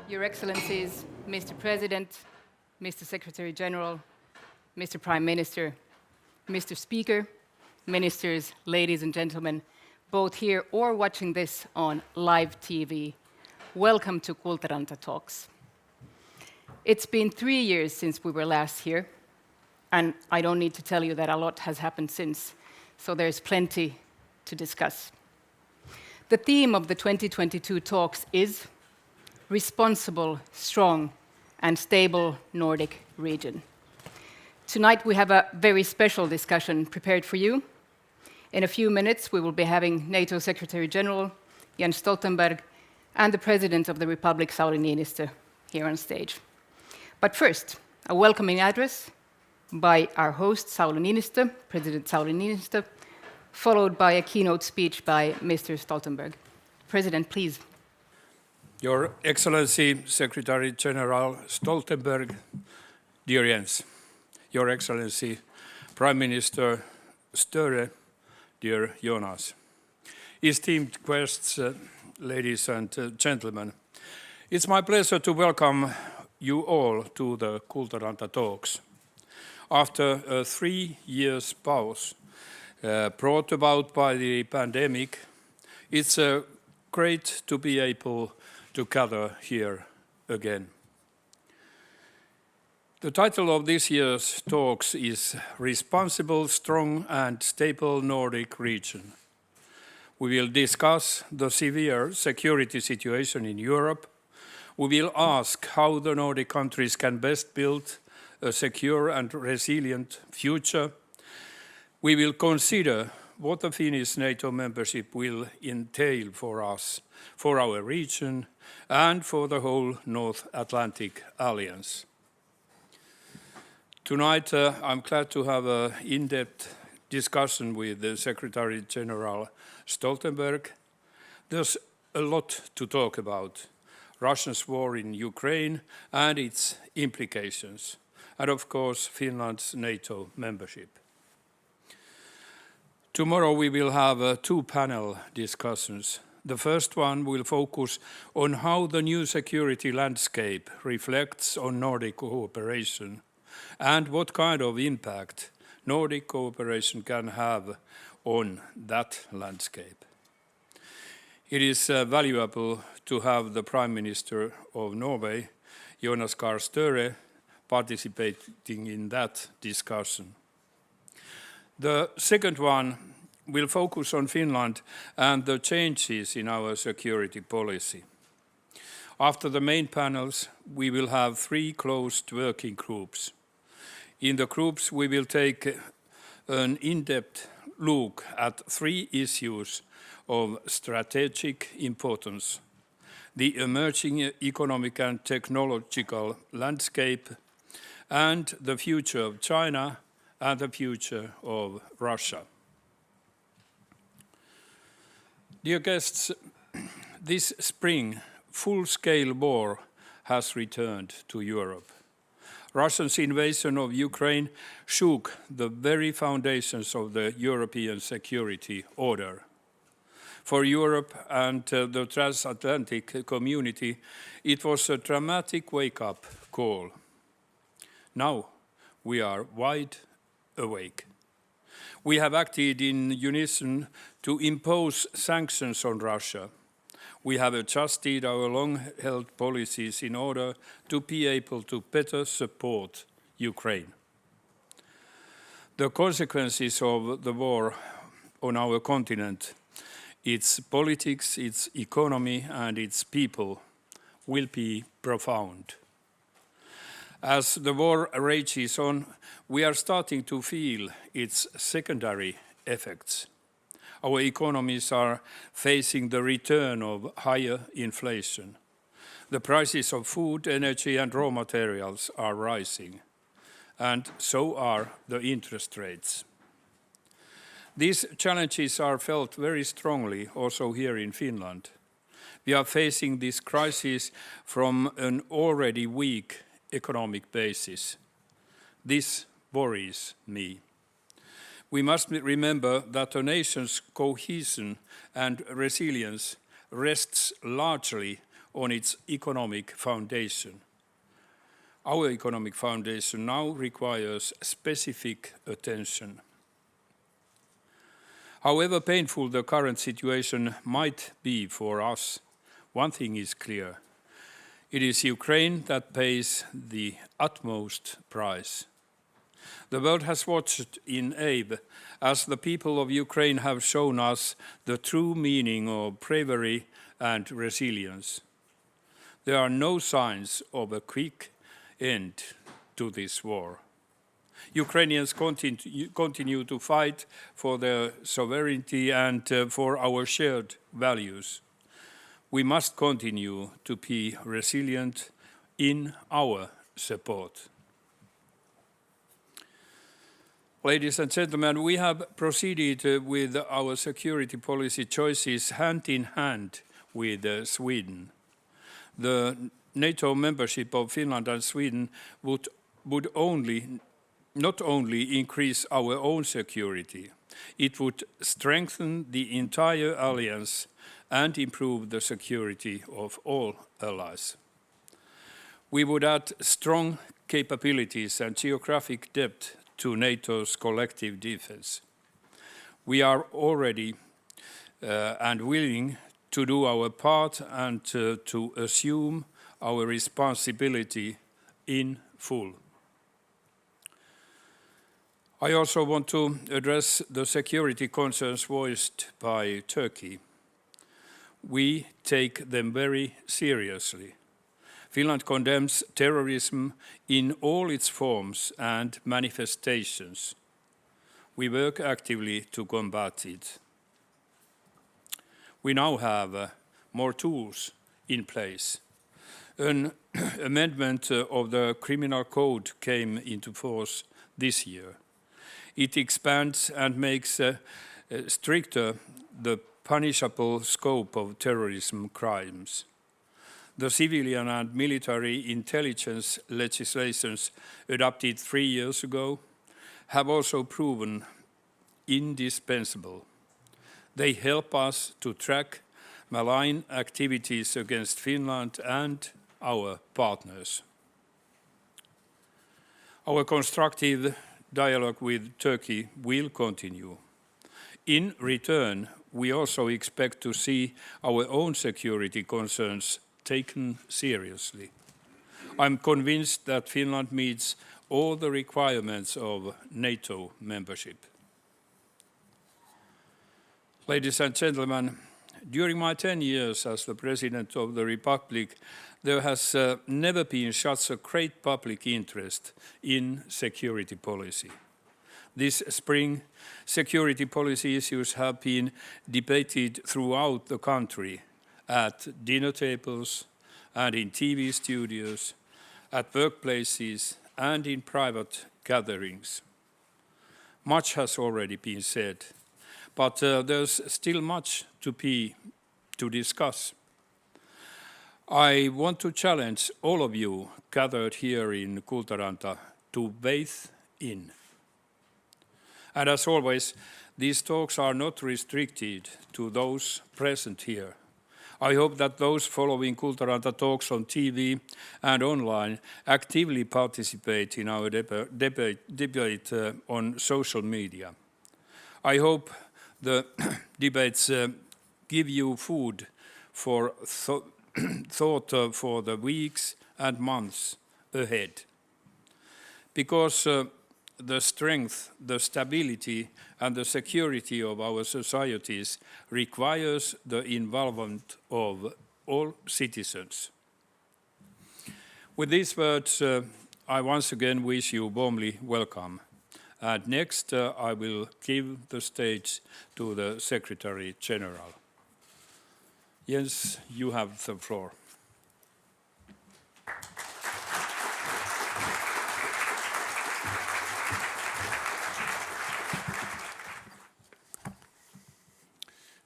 Your Excellencies, Mr. President, Mr. Secretary General, Mr. Prime Minister, Mr. Speaker, Ministers, ladies and gentlemen, both here or watching this on live TV, welcome to Kultaranta Talks. It's been 3 years since we were last here, and I don't need to tell you that a lot has happened since, so there's plenty to discuss. The theme of the 2022 talks is Responsible, Strong, and Stable Nordic Region. Tonight we have a very special discussion prepared for you. In a few minutes we will be having NATO Secretary General Jens Stoltenberg and the President of the Republic, Sauli Niinistö, here on stage. But first, a welcoming address by our host, Sauli Niinistö, President Sauli Niinistö, followed by a keynote speech by Mr. Stoltenberg. President, please. Your Excellency, Secretary General Stoltenberg, dear Jens, Your Excellency, Prime Minister Störe, dear Jonas, esteemed guests, ladies and gentlemen, it's my pleasure to welcome you all to the Kultaranta Talks. After a 3 years pause brought about by the pandemic, it's great to be able to gather here again. The title of this year's talks is Responsible, Strong and Stable Nordic Region. We will discuss the severe security situation in Europe. We will ask how the Nordic countries can best build a secure and resilient future. We will consider what the Finnish NATO membership will entail for us, for our region, and for the whole North Atlantic Alliance. Tonight, I'm glad to have an in-depth discussion with the Secretary General Stoltenberg. There's a lot to talk about. Russia's war in Ukraine and its implications, and of course, Finland's NATO membership. Tomorrow we will have 2 panel discussions. The first one will focus on how the new security landscape reflects on Nordic cooperation and what kind of impact Nordic cooperation can have on that landscape. It is valuable to have the Prime Minister of Norway, Jonas Gahr Støre, participating in that discussion. The second one will focus on Finland and the changes in our security policy. After the main panels, we will have 3 closed working groups. In the groups, we will take an in-depth look at 3 issues of strategic importance: the emerging economic and technological landscape, and the future of China and the future of Russia. Dear guests, this spring, full-scale war has returned to Europe. Russia's invasion of Ukraine shook the very foundations of the European security order. For Europe and the transatlantic community, it was a dramatic wake-up call. Now we are wide awake. We have acted in unison to impose sanctions on Russia. We have adjusted our long-held policies in order to be able to better support Ukraine. The consequences of the war on our continent, its politics, its economy and its people will be profound. As the war rages on, we are starting to feel its secondary effects. Our economies are facing the return of higher inflation. The prices of food, energy and raw materials are rising, and so are the interest rates. These challenges are felt very strongly also here in Finland. We are facing this crisis from an already weak economic basis. This worries me. We must remember that a nation's cohesion and resilience rests largely on its economic foundation. Our economic foundation now requires specific attention. However painful the current situation might be for us, one thing is clear. It is Ukraine that pays the utmost price. The world has watched in awe as the people of Ukraine have shown us the true meaning of bravery and resilience. There are no signs of a quick end to this war. Ukrainians continue to fight for their sovereignty and for our shared values. We must continue to be resilient in our support. Ladies and gentlemen, we have proceeded with our security policy choices hand in hand with Sweden. The NATO membership of Finland and Sweden would not only increase our own security, it would strengthen the entire alliance and improve the security of all allies. We would add strong capabilities and geographic depth to NATO's collective defense. We are already and willing to do our part and to assume our responsibility in full. I also want to address the security concerns voiced by Turkey. We take them very seriously. Finland condemns terrorism in all its forms and manifestations. We work actively to combat it. We now have more tools in place. An amendment of the criminal code came into force this year. It expands and makes stricter the punishable scope of terrorism crimes. The civilian and military intelligence legislations adopted 3 years ago have also proven indispensable. They help us to track malign activities against Finland and our partners. Our constructive dialogue with Turkey will continue. In return, we also expect to see our own security concerns taken seriously. I'm convinced that Finland meets all the requirements of NATO membership. Ladies and gentlemen, during my 10 years as the President of the Republic, there has never been such a great public interest in security policy. This spring, security policy issues have been debated throughout the country, at dinner tables and in TV studios, at workplaces and in private gatherings. Much has already been said, but there's still much to discuss. I want to challenge all of you gathered here in Kultaranta to bathe in. And as always, these talks are not restricted to those present here. I hope that those following Kultaranta talks on TV and online actively participate in our debate on social media. I hope the debates give you food for thought for the weeks and months ahead. Because the strength, the stability and the security of our societies requires the involvement of all citizens. With these words, I once again wish you warmly welcome. And next, I will give the stage to the Secretary General. Jens, you have the floor.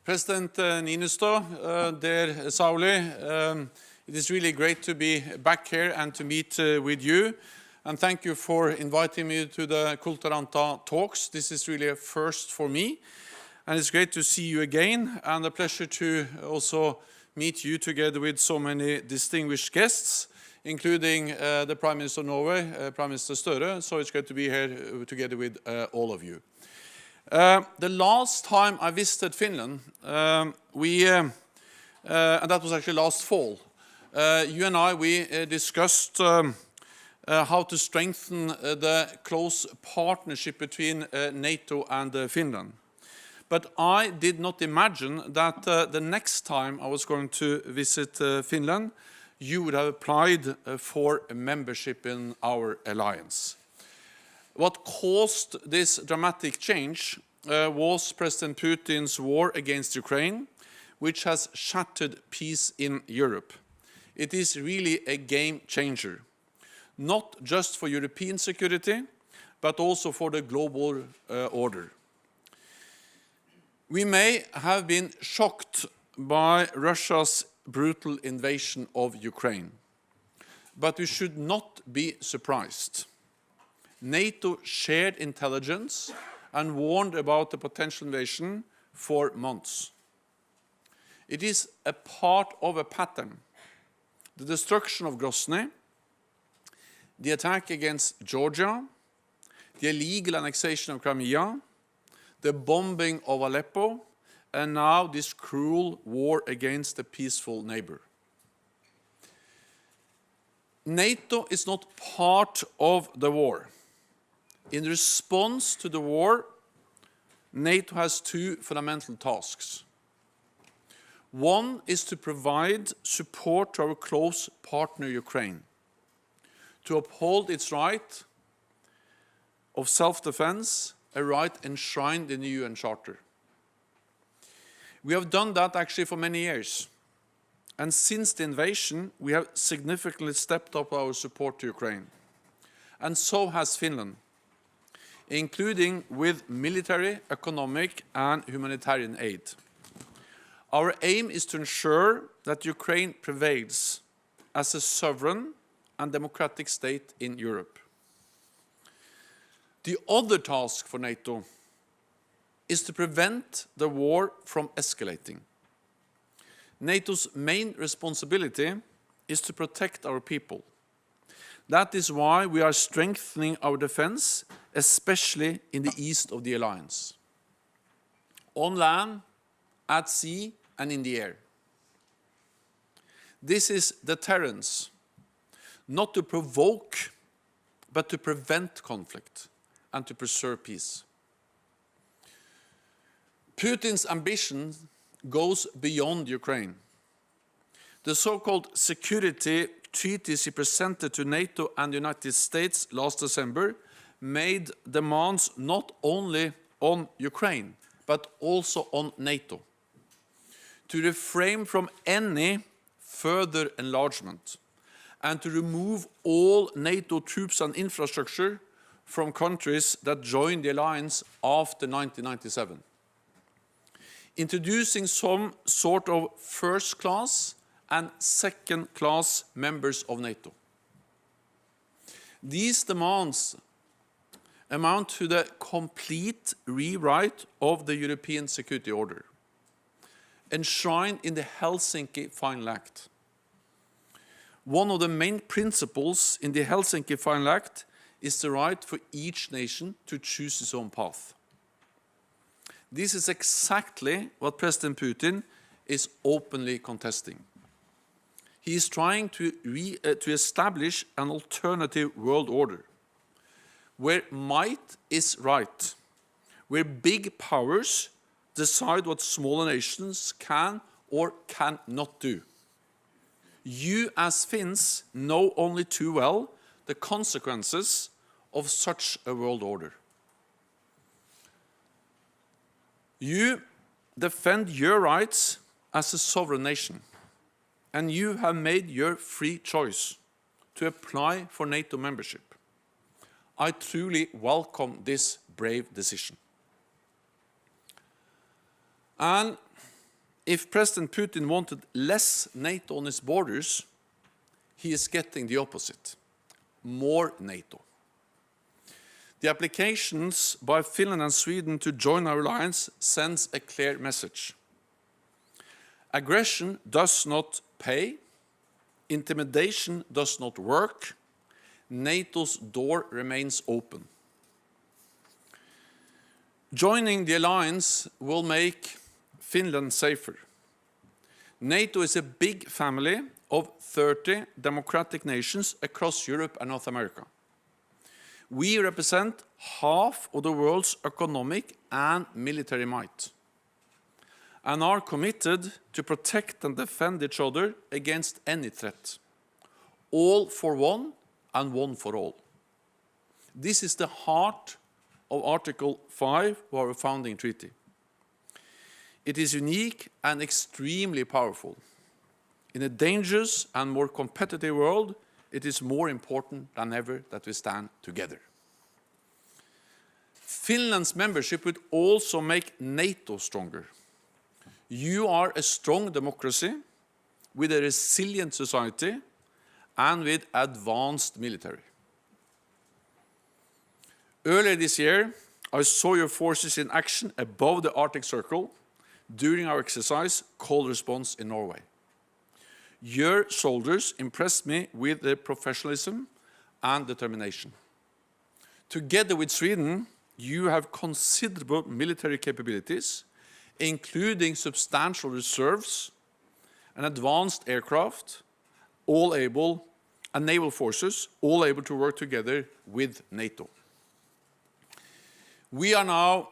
President Niinistö, dear Sauli, it is really great to be back here and to meet with you. And thank you for inviting me to the Kultaranta talks. This is really a first for me. And it's great to see you again, and a pleasure to also meet you together with so many distinguished guests, including the Prime Minister of Norway, Prime Minister Støre. So it's great to be here together with all of you. The last time I visited Finland, and that was actually last fall, you and I, we discussed how to strengthen the close partnership between NATO and Finland. But I did not imagine that the next time I was going to visit Finland, you would have applied for a membership in our alliance. What caused this dramatic change was President Putin's war against Ukraine, which has shattered peace in Europe. It is really a game changer, not just for European security, but also for the global order. We may have been shocked by Russia's brutal invasion of Ukraine, but we should not be surprised. NATO shared intelligence and warned about the potential invasion for months. It is a part of a pattern. The destruction of Grozny, the attack against Georgia, the illegal annexation of Crimea, the bombing of Aleppo, and now this cruel war against a peaceful neighbor. NATO is not part of the war. In response to the war, NATO has two fundamental tasks. One is to provide support to our close partner Ukraine, to uphold its right of self-defense, a right enshrined in the UN Charter. We have done that actually for many years. And since the invasion, we have significantly stepped up our support to Ukraine. And so has Finland, including with military, economic, and humanitarian aid. Our aim is to ensure that Ukraine prevails as a sovereign and democratic state in Europe. The other task for NATO is to prevent the war from escalating. NATO's main responsibility is to protect our people. That is why we are strengthening our defense, especially in the east of the alliance, on land, at sea, and in the air. This is deterrence, not to provoke, but to prevent conflict and to preserve peace. Putin's ambition goes beyond Ukraine. The so-called security treaties he presented to NATO and the United States last December made demands not only on Ukraine, but also on NATO, to refrain from any further enlargement and to remove all NATO troops and infrastructure from countries that joined the alliance after 1997. Introducing some sort of first-class and second-class members of NATO. These demands amount to the complete rewrite of the European Security Order, enshrined in the Helsinki Final Act. One of the main principles in the Helsinki Final Act is the right for each nation to choose its own path. This is exactly what President Putin is openly contesting. He is trying to establish an alternative world order, where might is right, where big powers decide what smaller nations can or cannot do. You as Finns know only too well the consequences of such a world order. You defend your rights as a sovereign nation, and you have made your free choice to apply for NATO membership. I truly welcome this brave decision. And if President Putin wanted less NATO on his borders, he is getting the opposite, more NATO. The applications by Finland and Sweden to join our alliance sends a clear message. Aggression does not pay. Intimidation does not work. NATO's door remains open. Joining the alliance will make Finland safer. NATO is a big family of 30 democratic nations across Europe and North America. We represent half of the world's economic and military might, and are committed to protect and defend each other against any threat. All for one and one for all. This is the heart of Article 5 of our founding treaty. It is unique and extremely powerful. In a dangerous and more competitive world, it is more important than ever that we stand together. Finland's membership would also make NATO stronger. You are a strong democracy with a resilient society and with advanced military. Earlier this year, I saw your forces in action above the Arctic Circle during our exercise Cold Response in Norway. Your soldiers impressed me with their professionalism and determination. Together with Sweden, you have considerable military capabilities, including substantial reserves and advanced aircraft, and naval forces, all able to work together with NATO. We are now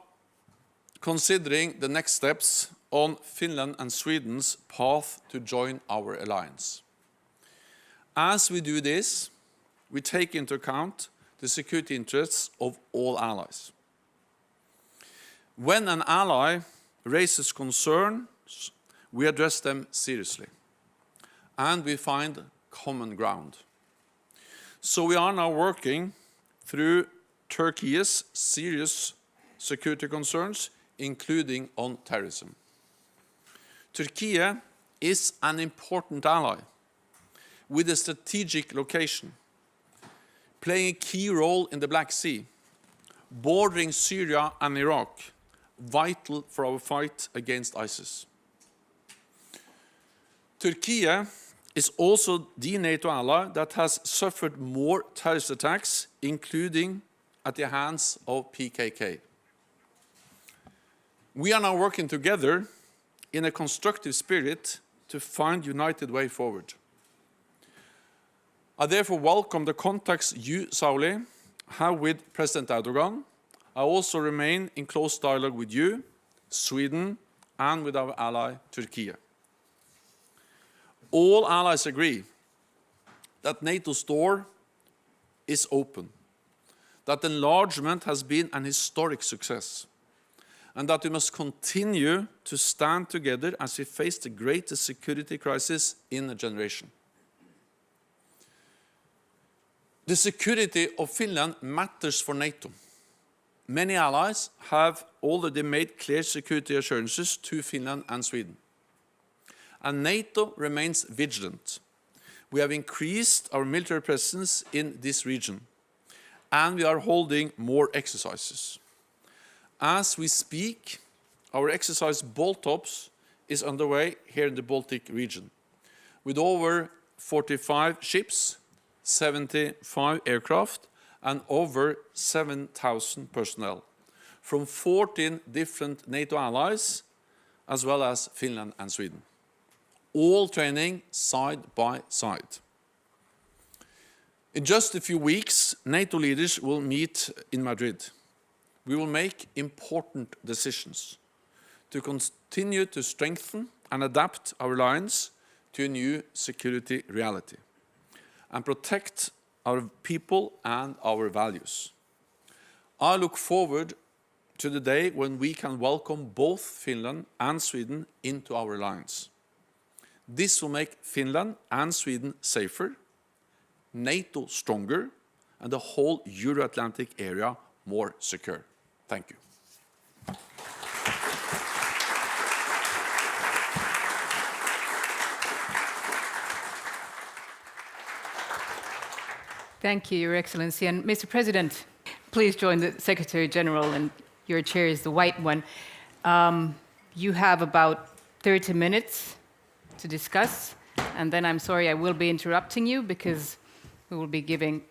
considering the next steps on Finland and Sweden's path to join our alliance. As we do this, we take into account the security interests of all allies. When an ally raises concerns, we address them seriously, and we find common ground. So we are now working through Turkey's serious security concerns, including on terrorism. Turkey is an important ally with a strategic location, playing a key role in the Black Sea, bordering Syria and Iraq, vital for our fight against ISIS. Turkey is also the NATO ally that has suffered more terrorist attacks, including at the hands of PKK. We are now working together in a constructive spirit to find a united way forward. I therefore welcome the contacts you, Sauli, have with President Erdogan. I also remain in close dialogue with you, Sweden, and with our ally, Turkey. All allies agree that NATO's door is open, that enlargement has been an historic success, and that we must continue to stand together as we face the greatest security crisis in a generation. The security of Finland matters for NATO. Many allies have already made clear security assurances to Finland and Sweden. And NATO remains vigilant. We have increased our military presence in this region, and we are holding more exercises. As we speak, our exercise Baltops is underway here in the Baltic region, with over 45 ships, 75 aircraft, and over 7,000 personnel from 14 different NATO allies, as well as Finland and Sweden, all training side by side. In just a few weeks, NATO leaders will meet in Madrid. We will make important decisions to continue to strengthen and adapt our alliance to a new security reality and protect our people and our values. I look forward to the day when we can welcome both Finland and Sweden into our alliance. This will make Finland and Sweden safer, NATO stronger, and the whole Euro-Atlantic area more secure. Thank you. Thank you, Your Excellency. And Mr. President, please join the Secretary General, and your chair is the white one. You have about 30 minutes to discuss, and then I'm sorry I will be interrupting you because we will be giving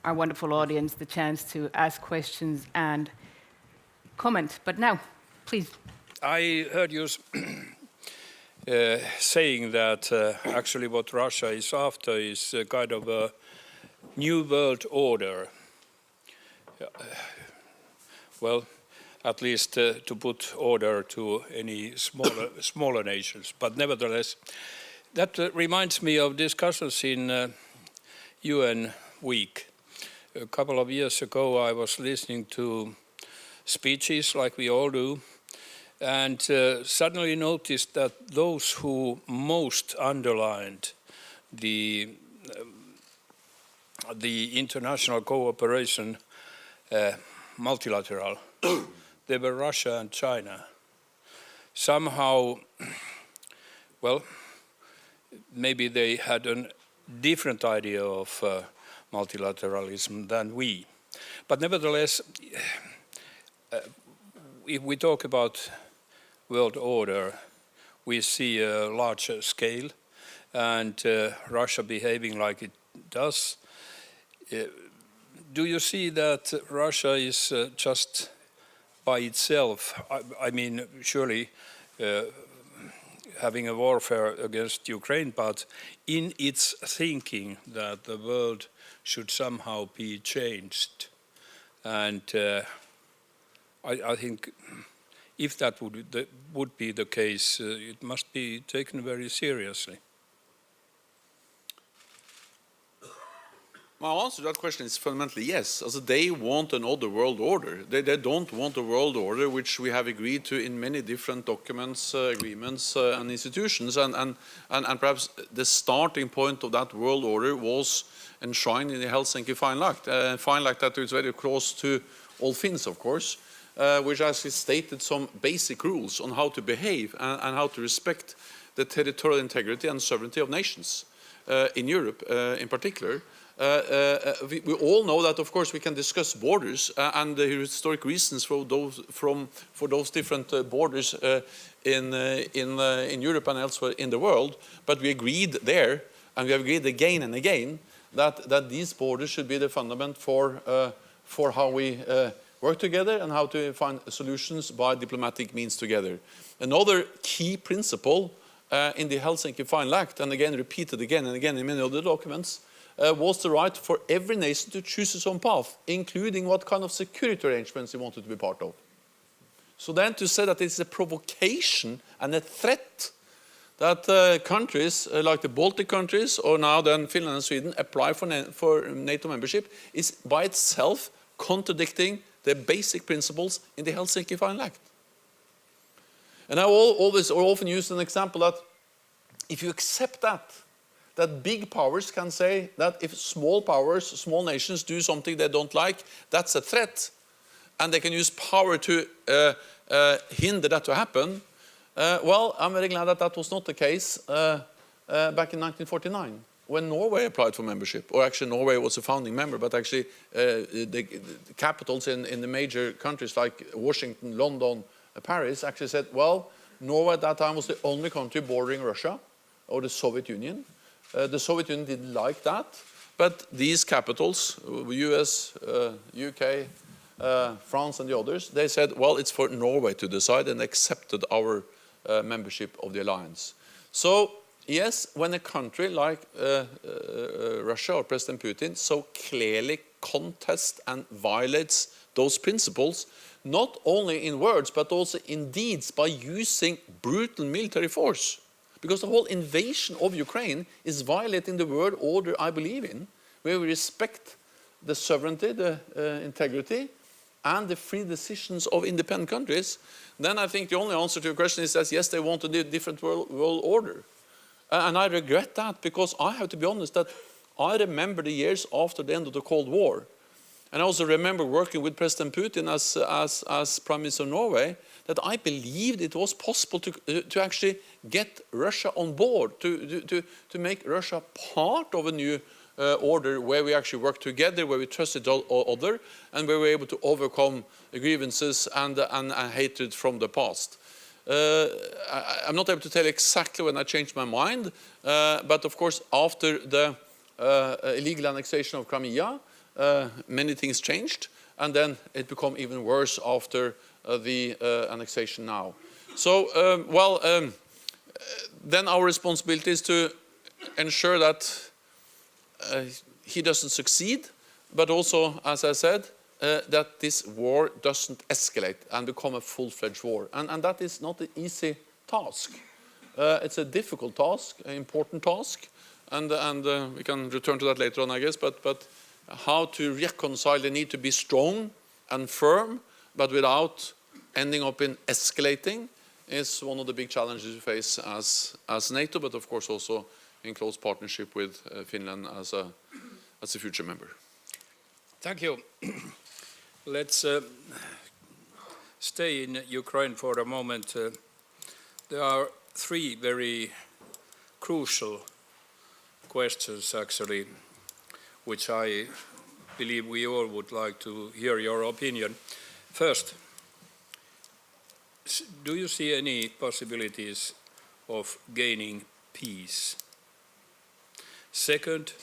our wonderful audience the chance to ask questions and comment. But now, please. I heard you saying that actually what Russia is after is a kind of a new world order. Well, at least to put order to any smaller nations. But nevertheless, that reminds me of discussions in UN week. A couple of years ago, I was listening to speeches like we all do, and suddenly noticed that those who most underlined the international cooperation, multilateral, they were Russia and China. Somehow, well, maybe they had a different idea of multilateralism than we. But nevertheless, if we talk about world order, we see a larger scale, and Russia behaving like it does. Do you see that Russia is just by itself, I mean, surely having a warfare against Ukraine, but in its thinking that the world should somehow be changed? And I think if that would be the case, it must be taken very seriously. My answer to that question is fundamentally yes. Also, they want another world order. They don't want a world order which we have agreed to in many different documents, agreements, and institutions. And perhaps the starting point of that world order was enshrined in the Helsinki Fine Act that is very close to all Finns, of course, which actually stated some basic rules on how to behave and how to respect the territorial integrity and sovereignty of nations in Europe in particular. We all know that, of course, we can discuss borders and the historic reasons for those different borders in Europe and elsewhere in the world. But we agreed there, and we have agreed again and again, that these borders should be the fundament for how we work together and how to find solutions by diplomatic means together. Another key principle in the Helsinki Fine Act, and again repeated again and again in many other documents, was the right for every nation to choose its own path, including what kind of security arrangements it wanted to be part of. So then to say that it's a provocation and a threat that countries like the Baltic countries, or now then Finland and Sweden, apply for NATO membership is by itself contradicting the basic principles in the Helsinki Fine Act. And I often use an example that if you accept that big powers can say that if small powers, small nations do something they don't like, that's a threat, and they can use power to hinder that to happen. Well, I'm very glad that that was not the case back in 1949, when Norway applied for membership. Or actually Norway was a founding member, but actually the capitals in the major countries like Washington, London, Paris actually said, well, Norway at that time was the only country bordering Russia or the Soviet Union. The Soviet Union didn't like that, but these capitals, US, UK, France and the others, they said, well, it's for Norway to decide, and accepted our membership of the alliance. So, yes, when a country like Russia or President Putin so clearly contests and violates those principles, not only in words, but also in deeds, by using brutal military force. Because the whole invasion of Ukraine is violating the world order I believe in, where we respect the sovereignty, the integrity, and the free decisions of independent countries. Then I think the only answer to your question is that yes, they want a different world order. And I regret that, because I have to be honest that I remember the years after the end of the Cold War. And I also remember working with President Putin as Prime Minister of Norway, that I believed it was possible to actually get Russia on board, to make Russia part of a new order where we actually work together, where we trusted other, and where we were able to overcome grievances and hatred from the past. I'm not able to tell exactly when I changed my mind, but of course after the illegal annexation of Crimea, many things changed, and then it became even worse after the annexation now. So, then our responsibility is to ensure that he doesn't succeed, but also, as I said, that this war doesn't escalate and become a full-fledged war. And that is not an easy task. It's a difficult task, an important task, and we can return to that later on, I guess, but how to reconcile the need to be strong and firm, but without ending up in escalating, is one of the big challenges we face as NATO, but of course also in close partnership with Finland as a future member. Thank you. Let's stay in Ukraine for a moment. There are three very crucial questions, actually, which I believe we all would like to hear your opinion. First, do you see any possibilities of gaining peace? Second,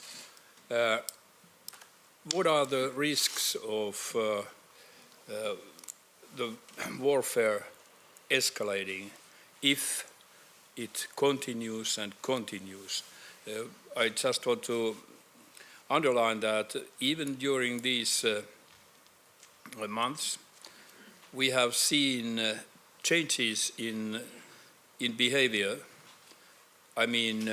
what are the risks of the warfare escalating if it continues and continues? I just want to underline that even during these months, we have seen changes in behavior. I mean,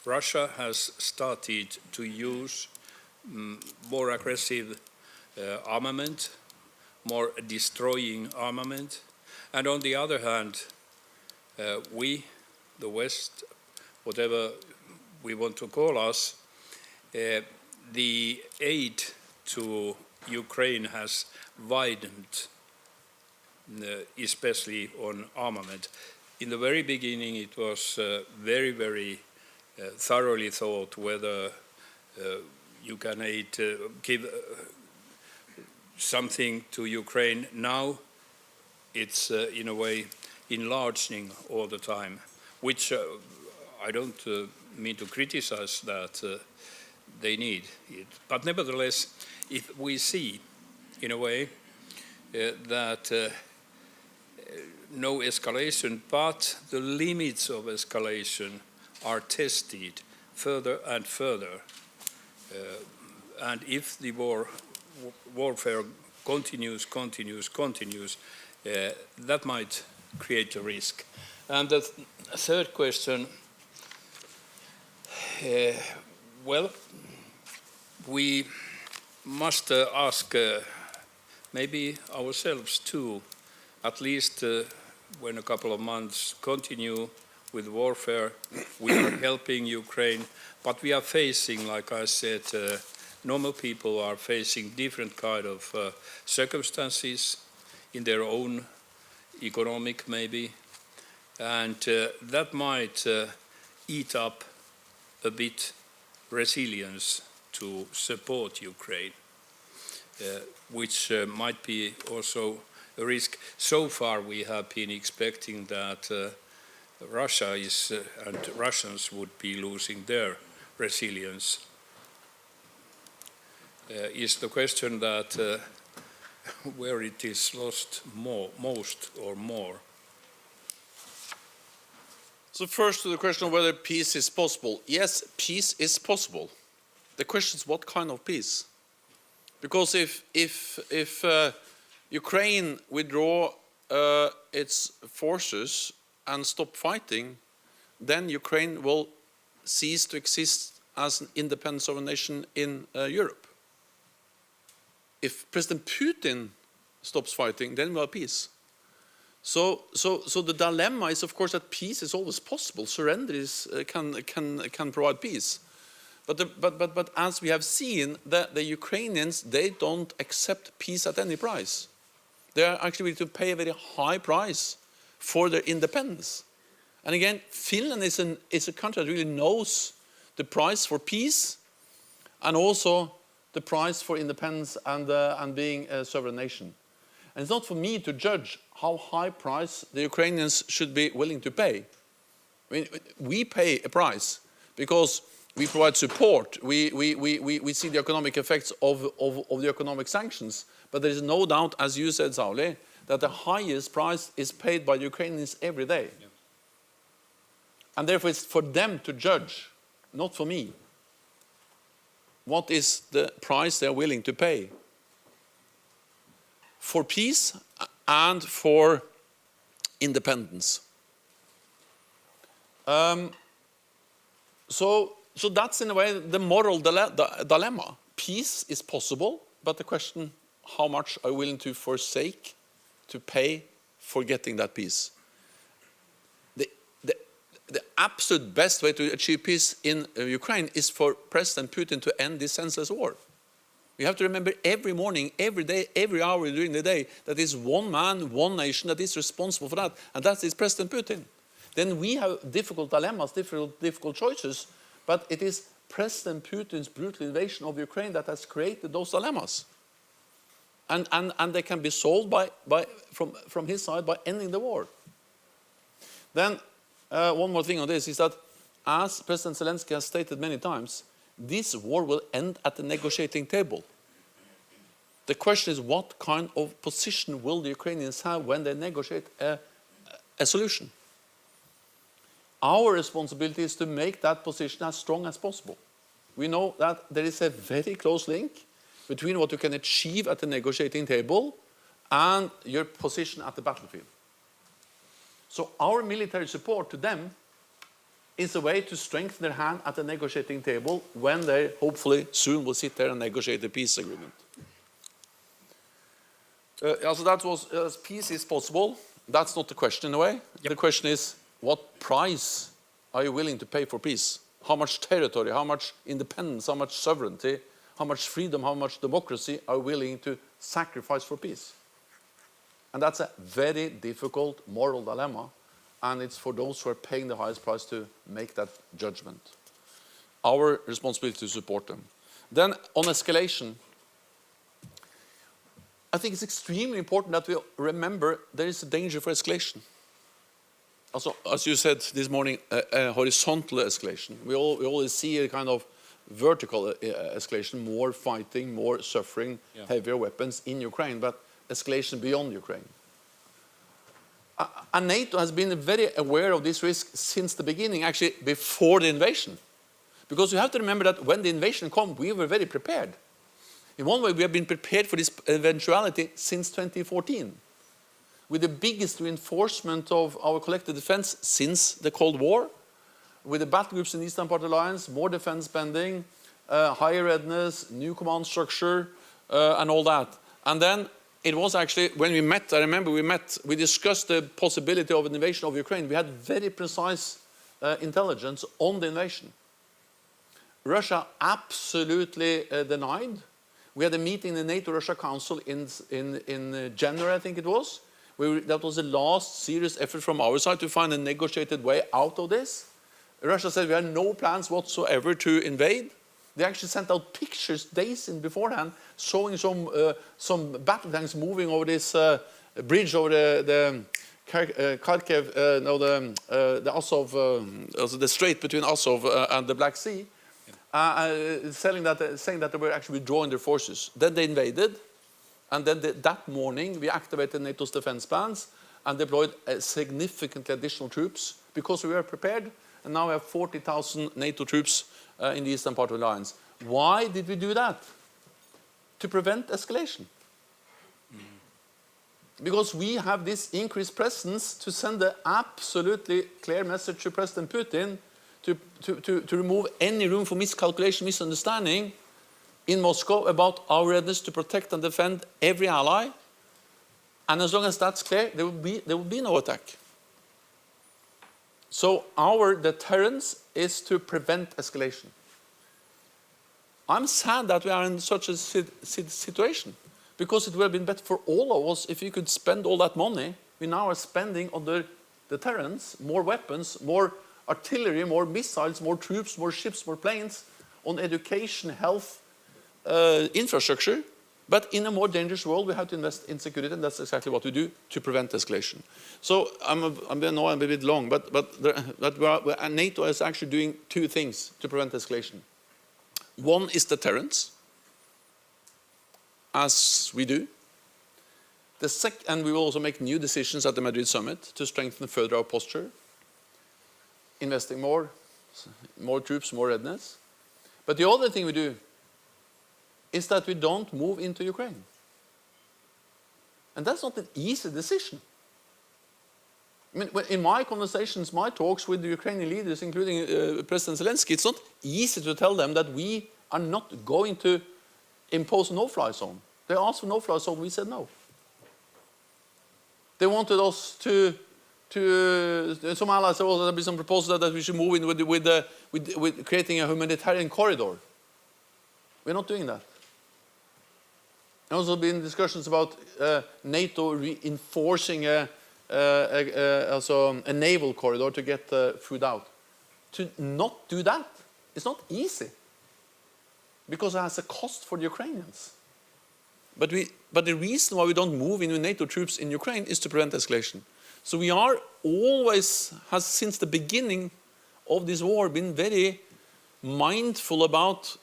Russia has started to use more aggressive armament, more destroying armament. And on the other hand, we, the West, whatever we want to call us, the aid to Ukraine has widened, especially on armament. In the very beginning, it was very, very thoroughly thought whether you can give something to Ukraine. Now it's in a way enlarging all the time, which I don't mean to criticize that they need it. But nevertheless, if we see in a way that no escalation, but the limits of escalation are tested further and further, and if the warfare continues, that might create a risk. And the third question, well, we must ask maybe ourselves too, at least when a couple of months continue with warfare, we are helping Ukraine, but we are facing, like I said, normal people are facing different kind of circumstances in their own economic maybe, and that might eat up a bit resilience to support Ukraine, which might be also a risk. So far we have been expecting that Russia and Russians would be losing their resilience. Is the question that where it is lost most or more? So first to the question of whether peace is possible. Yes, peace is possible. The question is what kind of peace? Because if Ukraine withdraw its forces and stop fighting, then Ukraine will cease to exist as an independent sovereign nation in Europe. If President Putin stops fighting, then we'll have peace. So the dilemma is, of course, that peace is always possible. Surrender can provide peace. But as we have seen, the Ukrainians, they don't accept peace at any price. They are actually willing to pay a very high price for their independence. And again, Finland is a country that really knows the price for peace and also the price for independence and being a sovereign nation. And it's not for me to judge how high price the Ukrainians should be willing to pay. I mean, we pay a price because we provide support. We see the economic effects of the economic sanctions. But there is no doubt, as you said, Sauli, that the highest price is paid by the Ukrainians every day. Yeah. And therefore it's for them to judge, not for me. What is the price they're willing to pay for peace and for independence? So that's in a way the moral dilemma. Peace is possible, but the question, how much are you willing to forsake, to pay for getting that peace? The absolute best way to achieve peace in Ukraine is for President Putin to end this senseless war. We have to remember every morning, every day, every hour during the day, that is one man, one nation that is responsible for that, and that is President Putin. Then we have difficult dilemmas, difficult choices, but it is President Putin's brutal invasion of Ukraine that has created those dilemmas. And they can be solved from his side by ending the war. Then, one more thing on this is that, as President Zelensky has stated many times, this war will end at the negotiating table. The question is, what kind of position will the Ukrainians have when they negotiate a solution? Our responsibility is to make that position as strong as possible. We know that there is a very close link between what you can achieve at the negotiating table and your position at the battlefield. So our military support to them is a way to strengthen their hand at the negotiating table when they hopefully soon will sit there and negotiate a peace agreement. So that was, peace is possible. That's not the question in a way. Yep. The question is, what price are you willing to pay for peace? How much territory, how much independence, how much sovereignty, how much freedom, how much democracy are you willing to sacrifice for peace? And that's a very difficult moral dilemma, and it's for those who are paying the highest price to make that judgment. Our responsibility to support them. Then on escalation, I think it's extremely important that we remember there is a danger for escalation. Also, as you said this morning, a horizontal escalation. We always see a kind of vertical escalation, more fighting, more suffering, heavier weapons in Ukraine, but escalation beyond Ukraine. And NATO has been very aware of this risk since the beginning, actually before the invasion. Because you have to remember that when the invasion came, we were very prepared. In one way, we have been prepared for this eventuality since 2014, with the biggest reinforcement of our collective defense since the Cold War, with the battle groups in the Eastern Part Alliance, more defense spending, higher readiness, new command structure, and all that. And then it was actually, when we met, I remember we discussed the possibility of an invasion of Ukraine. We had very precise intelligence on the invasion. Russia absolutely denied. We had a meeting in the NATO-Russia Council in January, I think it was. That was the last serious effort from our side to find a negotiated way out of this. Russia said we had no plans whatsoever to invade. They actually sent out pictures days in beforehand showing some battle tanks moving over this bridge over the Kharkiv, the Azov, also the strait between Azov and the Black Sea, saying that they were actually withdrawing their forces. Then they invaded, and then that morning we activated NATO's defense plans and deployed significantly additional troops because we were prepared. And now we have 40,000 NATO troops in the eastern part of the alliance. Why did we do that? To prevent escalation. Because we have this increased presence to send an absolutely clear message to President Putin to remove any room for miscalculation, misunderstanding in Moscow about our readiness to protect and defend every ally. And as long as that's clear, there will be no attack. So our deterrence is to prevent escalation. I'm sad that we are in such a situation, because it would have been better for all of us if we could spend all that money we now are spending on the deterrence, more weapons, more artillery, more missiles, more troops, more ships, more planes, on education, health, infrastructure, But in a more dangerous world, we have to invest in security, and that's exactly what we do to prevent escalation. So I know I'm a bit long, but NATO is actually doing two things to prevent escalation. One is deterrence, as we do. And we will also make new decisions at the Madrid summit to strengthen further our posture, investing more troops, more readiness. But the other thing we do is that we don't move into Ukraine. And that's not an easy decision. I mean, in my conversations, my talks with the Ukrainian leaders, including President Zelensky, it's not easy to tell them that we are not going to impose a no-fly zone. They asked for no-fly zone, we said no. They wanted us some allies said, well, there'll be some proposals that we should move in with creating a humanitarian corridor. We're not doing that. There also been discussions about NATO reinforcing also a naval corridor to get food out. To not do that, it's not easy, because it has a cost for the Ukrainians. But the reason why we don't move in with NATO troops in Ukraine is to prevent escalation. So we are always, has since the beginning of this war, been very mindful about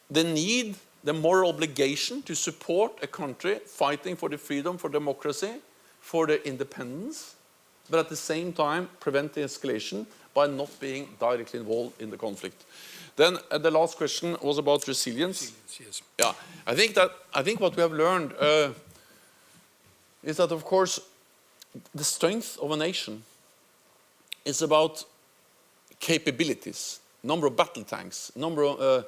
the need, the moral obligation to support a country fighting for the freedom, for democracy, for the independence, but at the same time prevent the escalation by not being directly involved in the conflict. Then the last question was about resilience. Yes. Yeah, I think what we have learned is that, of course, the strength of a nation is about capabilities, number of battle tanks, number of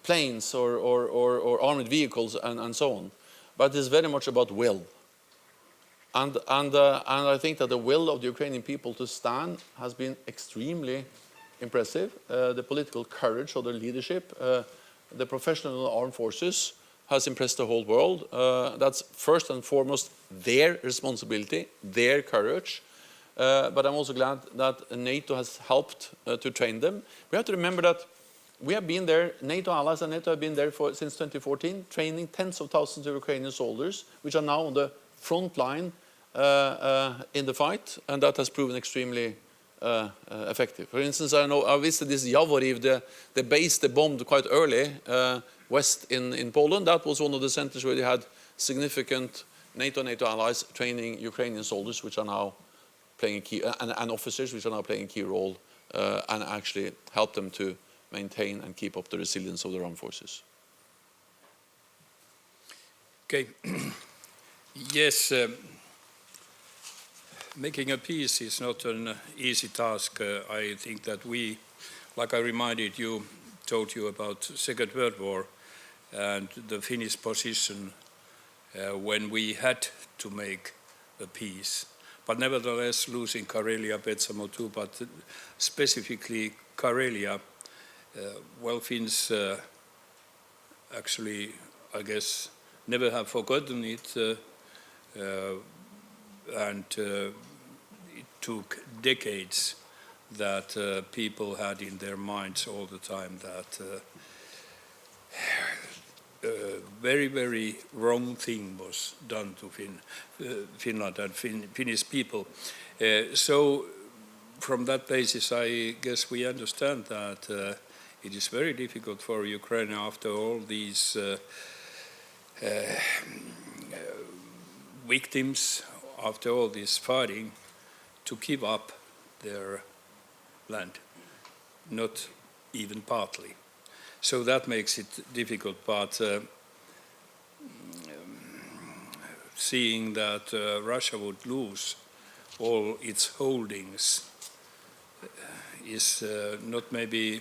planes or armored vehicles and so on. But it's very much about will. And I think that the will of the Ukrainian people to stand has been extremely impressive. The political courage of their leadership, the professional armed forces has impressed the whole world. That's first and foremost their responsibility, their courage. But I'm also glad that NATO has helped to train them. We have to remember that we have been there, NATO allies and NATO have been there since 2014, training tens of thousands of Ukrainian soldiers, which are now on the front line in the fight, and that has proven extremely effective. For instance, I visited this Yavoriv, the base they bombed quite early, west in Poland. That was one of the centers where they had significant NATO allies training Ukrainian soldiers, which are now playing a key, and officers which are now playing a key role, and actually help them to maintain and keep up the resilience of their armed forces. Okay. Yes, making a peace is not an easy task. I think that we, like I told you about Second World War and the Finnish position when we had to make a peace. But nevertheless, losing Karelia, Petsamo too, but specifically Karelia, well, Finns actually, I guess, never have forgotten it, and it took decades that people had in their minds all the time that very, very wrong thing was done to Finland and Finnish people. So from that basis, I guess we understand that it is very difficult for Ukraine after all these victims, after all this fighting, to give up their land, not even partly. So that makes it difficult, but seeing that Russia would lose all its holdings is not maybe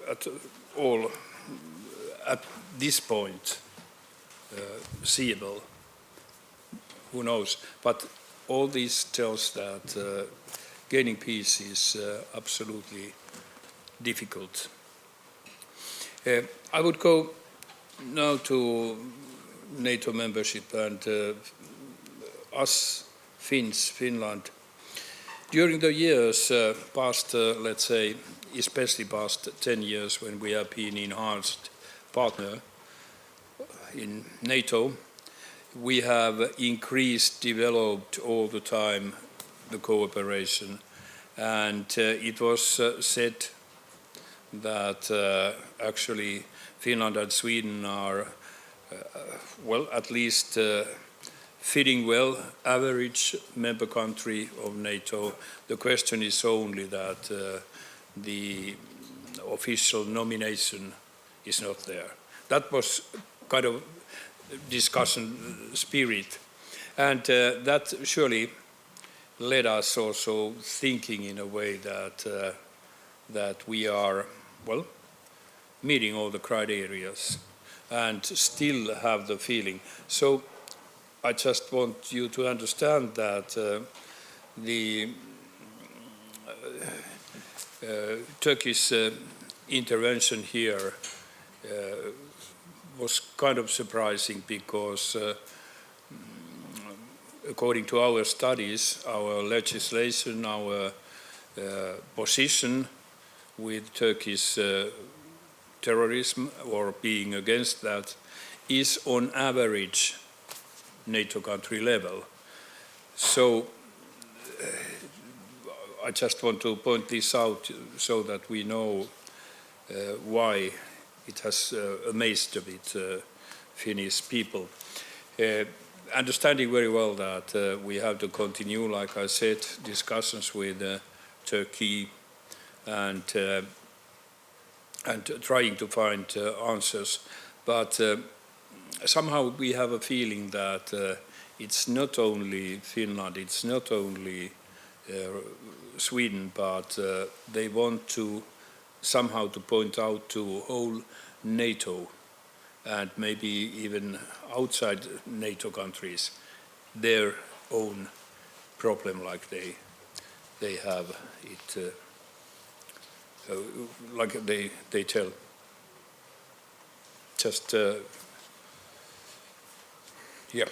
at all at this point seeable. Who knows? But all this tells that gaining peace is absolutely difficult. I would go now to NATO membership and us Finns, Finland. During the years past, let's say, especially past 10 years when we have been enhanced partner in NATO, we have increased, developed all the time the cooperation, and it was said that actually Finland and Sweden are, well, at least fitting well, average member country of NATO. The question is only that the official nomination is not there. That was kind of discussion spirit, and that surely led us also thinking in a way that that we are, well, meeting all the criteria and still have the feeling. So I just want you to understand that the Turkish intervention here was kind of surprising because according to our studies, our legislation, our position with Turkish terrorism or being against that is on average NATO country level. So I just want to point this out so that we know why it has amazed a bit Finnish people. Understanding very well that we have to continue, like I said, discussions with Turkey and trying to find answers. But somehow we have a feeling that it's not only Finland, it's not only Sweden, but they want to somehow to point out to whole NATO and maybe even outside NATO countries their own problem, like they have it, like they tell. Just yeah.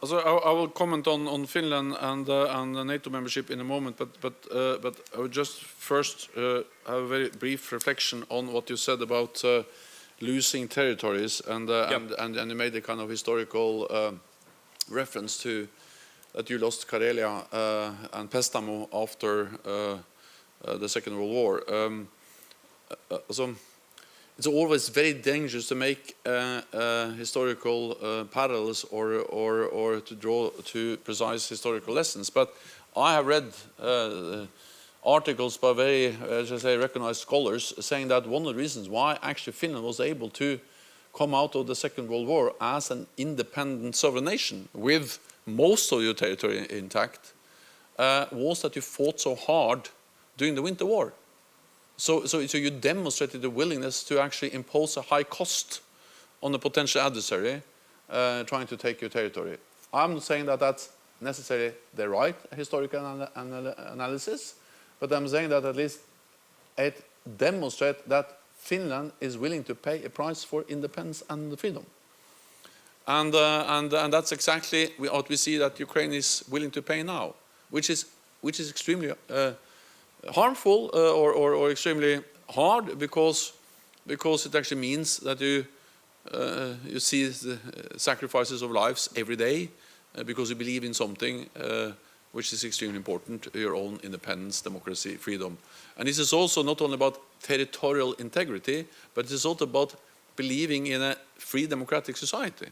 So I will comment on Finland and the NATO membership in a moment, but I would just first have a very brief reflection on what you said about losing territories, and you made a kind of historical reference to that you lost Karelia and Pestamo after the Second World War. So it's always very dangerous to make historical parallels or to draw too precise historical lessons. But I have read articles by very, as I say, recognized scholars saying that one of the reasons why actually Finland was able to come out of the Second World War as an independent sovereign nation with most of your territory intact was that you fought so hard during the Winter War. So you demonstrated the willingness to actually impose a high cost on the potential adversary trying to take your territory. I'm not saying that that's necessarily the right historical analysis, but I'm saying that at least it demonstrates that Finland is willing to pay a price for independence and freedom. And that's exactly what we see that Ukraine is willing to pay now, which is extremely harmful or extremely hard because it actually means that you see the sacrifices of lives every day because you believe in something which is extremely important, your own independence, democracy, freedom. And this is also not only about territorial integrity, but it is also about believing in a free democratic society.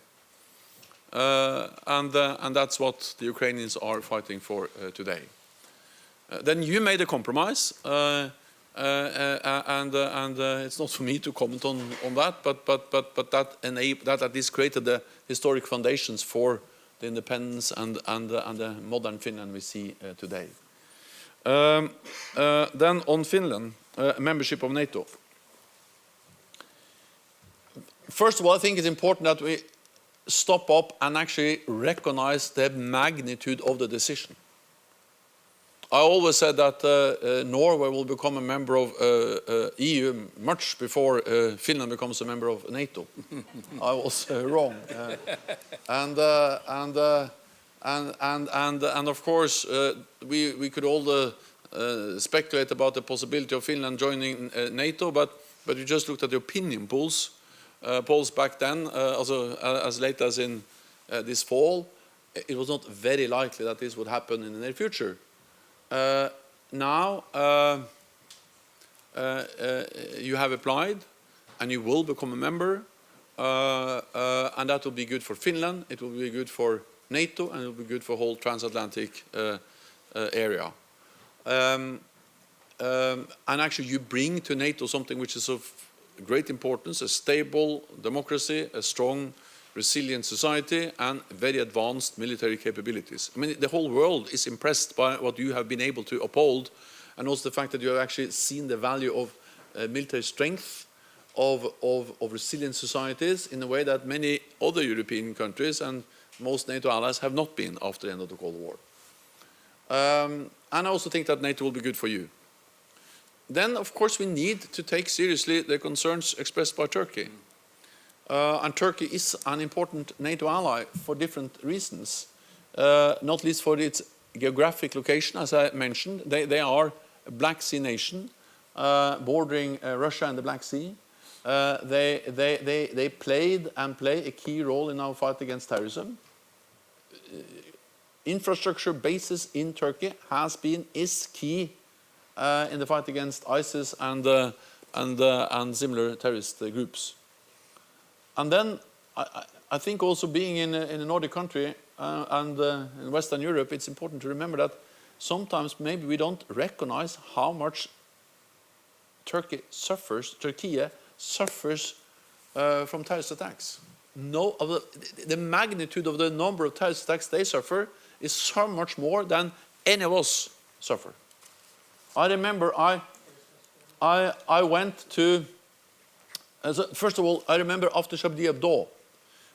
And that's what the Ukrainians are fighting for today. Then you made a compromise, and it's not for me to comment on that, but that at least created the historic foundations for the independence and the modern Finland we see today. Then on Finland, membership of NATO. First of all, I think it's important that we stop up and actually recognize the magnitude of the decision. I always said that Norway will become a member of EU much before Finland becomes a member of NATO. I was wrong, and of course we could all speculate about the possibility of Finland joining NATO, but we just looked at the opinion polls back then, also as late as in this fall. It was not very likely that this would happen in the near future. Now you have applied, and you will become a member, and that will be good for Finland. It will be good for NATO, and it will be good for the whole transatlantic area. And actually, you bring to NATO something which is of great importance: a stable democracy, a strong, resilient society, and very advanced military capabilities. I mean, the whole world is impressed by what you have been able to uphold, and also the fact that you have actually seen the value of military strength, of resilient societies, in a way that many other European countries and most NATO allies have not been after the end of the Cold War. And I also think that NATO will be good for you. Then, of course, we need to take seriously the concerns expressed by Turkey. And Turkey is an important NATO ally for different reasons, not least for its geographic location, as I mentioned. They are a Black Sea nation, bordering Russia and the Black Sea. They played and play a key role in our fight against terrorism. Infrastructure bases in Turkey is key in the fight against ISIS and similar terrorist groups. And then I think also being in a Nordic country and in Western Europe, it's important to remember that sometimes maybe we don't recognize how much Turkey suffers from terrorist attacks. The magnitude of the number of terrorist attacks they suffer is so much more than any of us suffer. I remember I went to, first of all, I remember after Charlie Hebdo,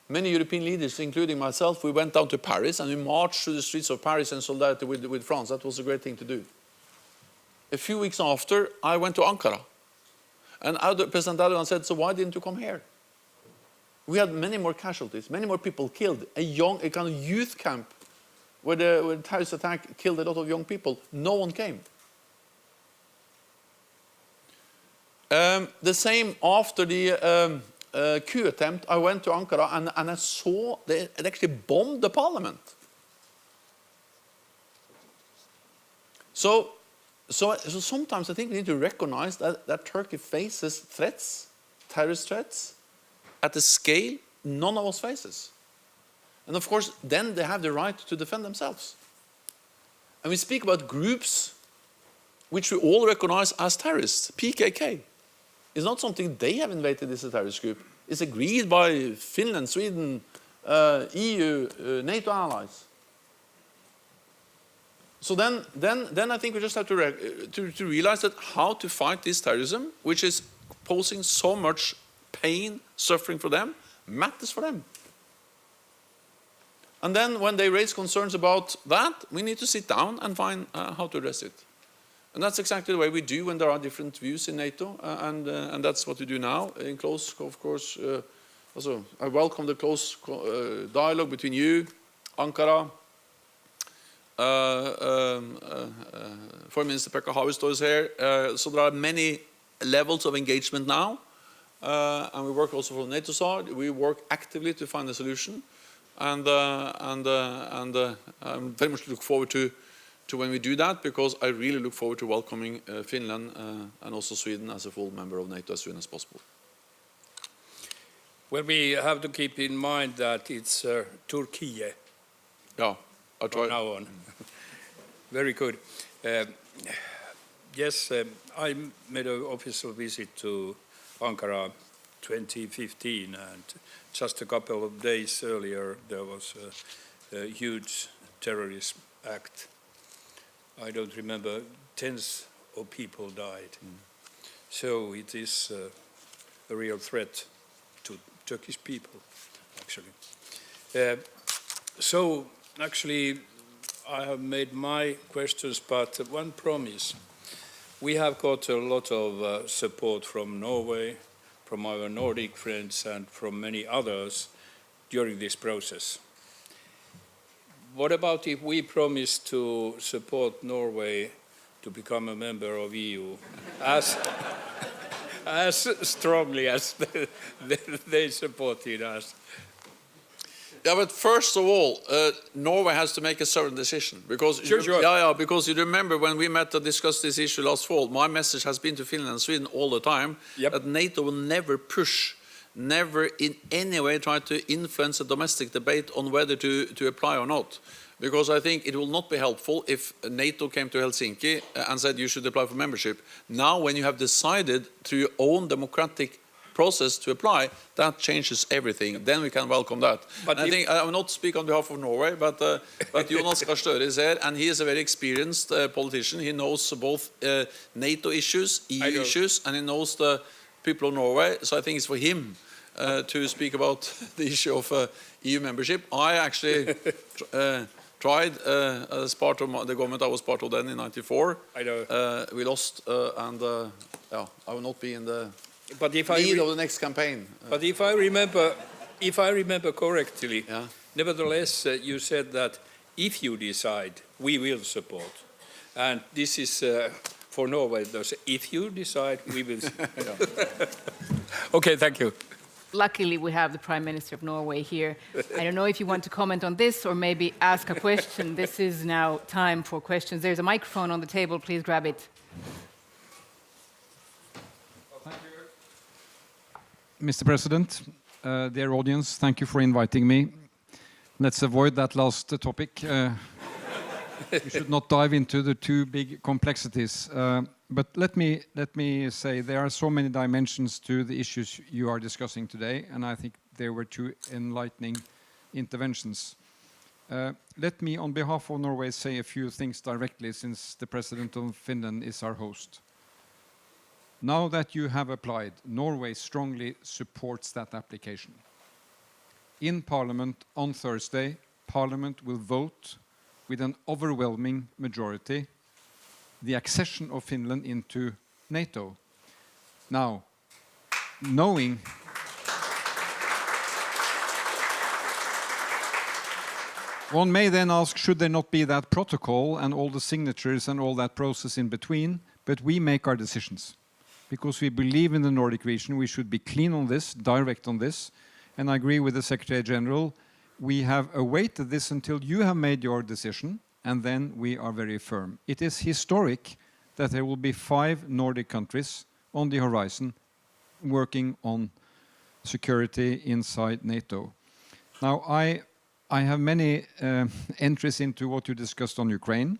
many European leaders, including myself, we went down to Paris and we marched through the streets of Paris in solidarity with France. That was a great thing to do. A few weeks after, I went to Ankara. And President Erdogan said, so why didn't you come here? We had many more casualties, many more people killed. A kind of youth camp where the terrorist attack killed a lot of young people. No one came. The same after the coup attempt, I went to Ankara and I saw they actually bombed the parliament. So sometimes I think we need to recognize that Turkey faces threats, terrorist threats, at a scale none of us faces. And of course, then they have the right to defend themselves. And we speak about groups which we all recognize as terrorists. PKK is not something they have invented as a terrorist group. It's agreed by Finland, Sweden, EU, NATO allies. So then I think we just have to realize that how to fight this terrorism, which is posing so much pain, suffering for them, matters for them. And then when they raise concerns about that, we need to sit down and find how to address it. And that's exactly the way we do when there are different views in NATO, and that's what we do now. In close, of course, also I welcome the close dialogue between you, Ankara, Foreign Minister Pekka Haavisto is here. So there are many levels of engagement now, and we work also from the NATO side. We work actively to find a solution, and I very much look forward to when we do that, because I really look forward to welcoming Finland and also Sweden as a full member of NATO as soon as possible. Well, we have to keep in mind that it's Turkey. Yeah, I'll try. From now on. Very good. Yes, I made an official visit to Ankara 2015, and just a couple of days earlier there was a huge terrorist act. I don't remember, tens of people died. So it is a real threat to Turkish people, actually. So actually I have made my questions, but one promise. We have got a lot of support from Norway, from our Nordic friends, and from many others during this process. What about if we promise to support Norway to become a member of EU as strongly as they supported us. Yeah, but first of all, Norway has to make a certain decision because because you remember when we met to discuss this issue last fall, my message has been to Finland and Sweden all the time that NATO will never push, never in any way try to influence a domestic debate on whether to apply or not. Because I think it will not be helpful if NATO came to Helsinki and said you should apply for membership. Now, when you have decided through your own democratic process to apply, that changes everything. Then we can welcome that. But I think I will not speak on behalf of Norway, but Jonas Gahr Støre is here, and he is a very experienced politician. He knows both NATO issues, EU issues, and he knows the people of Norway. So I think it's for him to speak about the issue of EU membership. I actually tried as part of the government I was part of then in '94. I know. We lost, and I will not be in the but if lead of the next campaign. But if I remember correctly, nevertheless, you said that if you decide, we will support. And this is for Norway. If you decide, we will. Okay, thank you. Luckily, we have the Prime Minister of Norway here. I don't know if you want to comment on this or maybe ask a question. This is now time for questions. There's a microphone on the table. Please grab it. Mr. President, dear audience, thank you for inviting me. Let's avoid that last topic. We should not dive into the too big complexities. But let me say there are so many dimensions to the issues you are discussing today, and I think there were two enlightening interventions. Let me, on behalf of Norway, say a few things directly, since the President of Finland is our host. Now that you have applied, Norway strongly supports that application. In Parliament on Thursday, Parliament will vote with an overwhelming majority the accession of Finland into NATO. Now, knowing one may then ask, should there not be that protocol and all the signatures and all that process in between? But we make our decisions. Because we believe in the Nordic region, we should be clean on this, direct on this. And I agree with the Secretary General. We have awaited this until you have made your decision, and then we are very firm. It is historic that there will be 5 Nordic countries on the horizon working on security inside NATO. Now, I have many entries into what you discussed on Ukraine.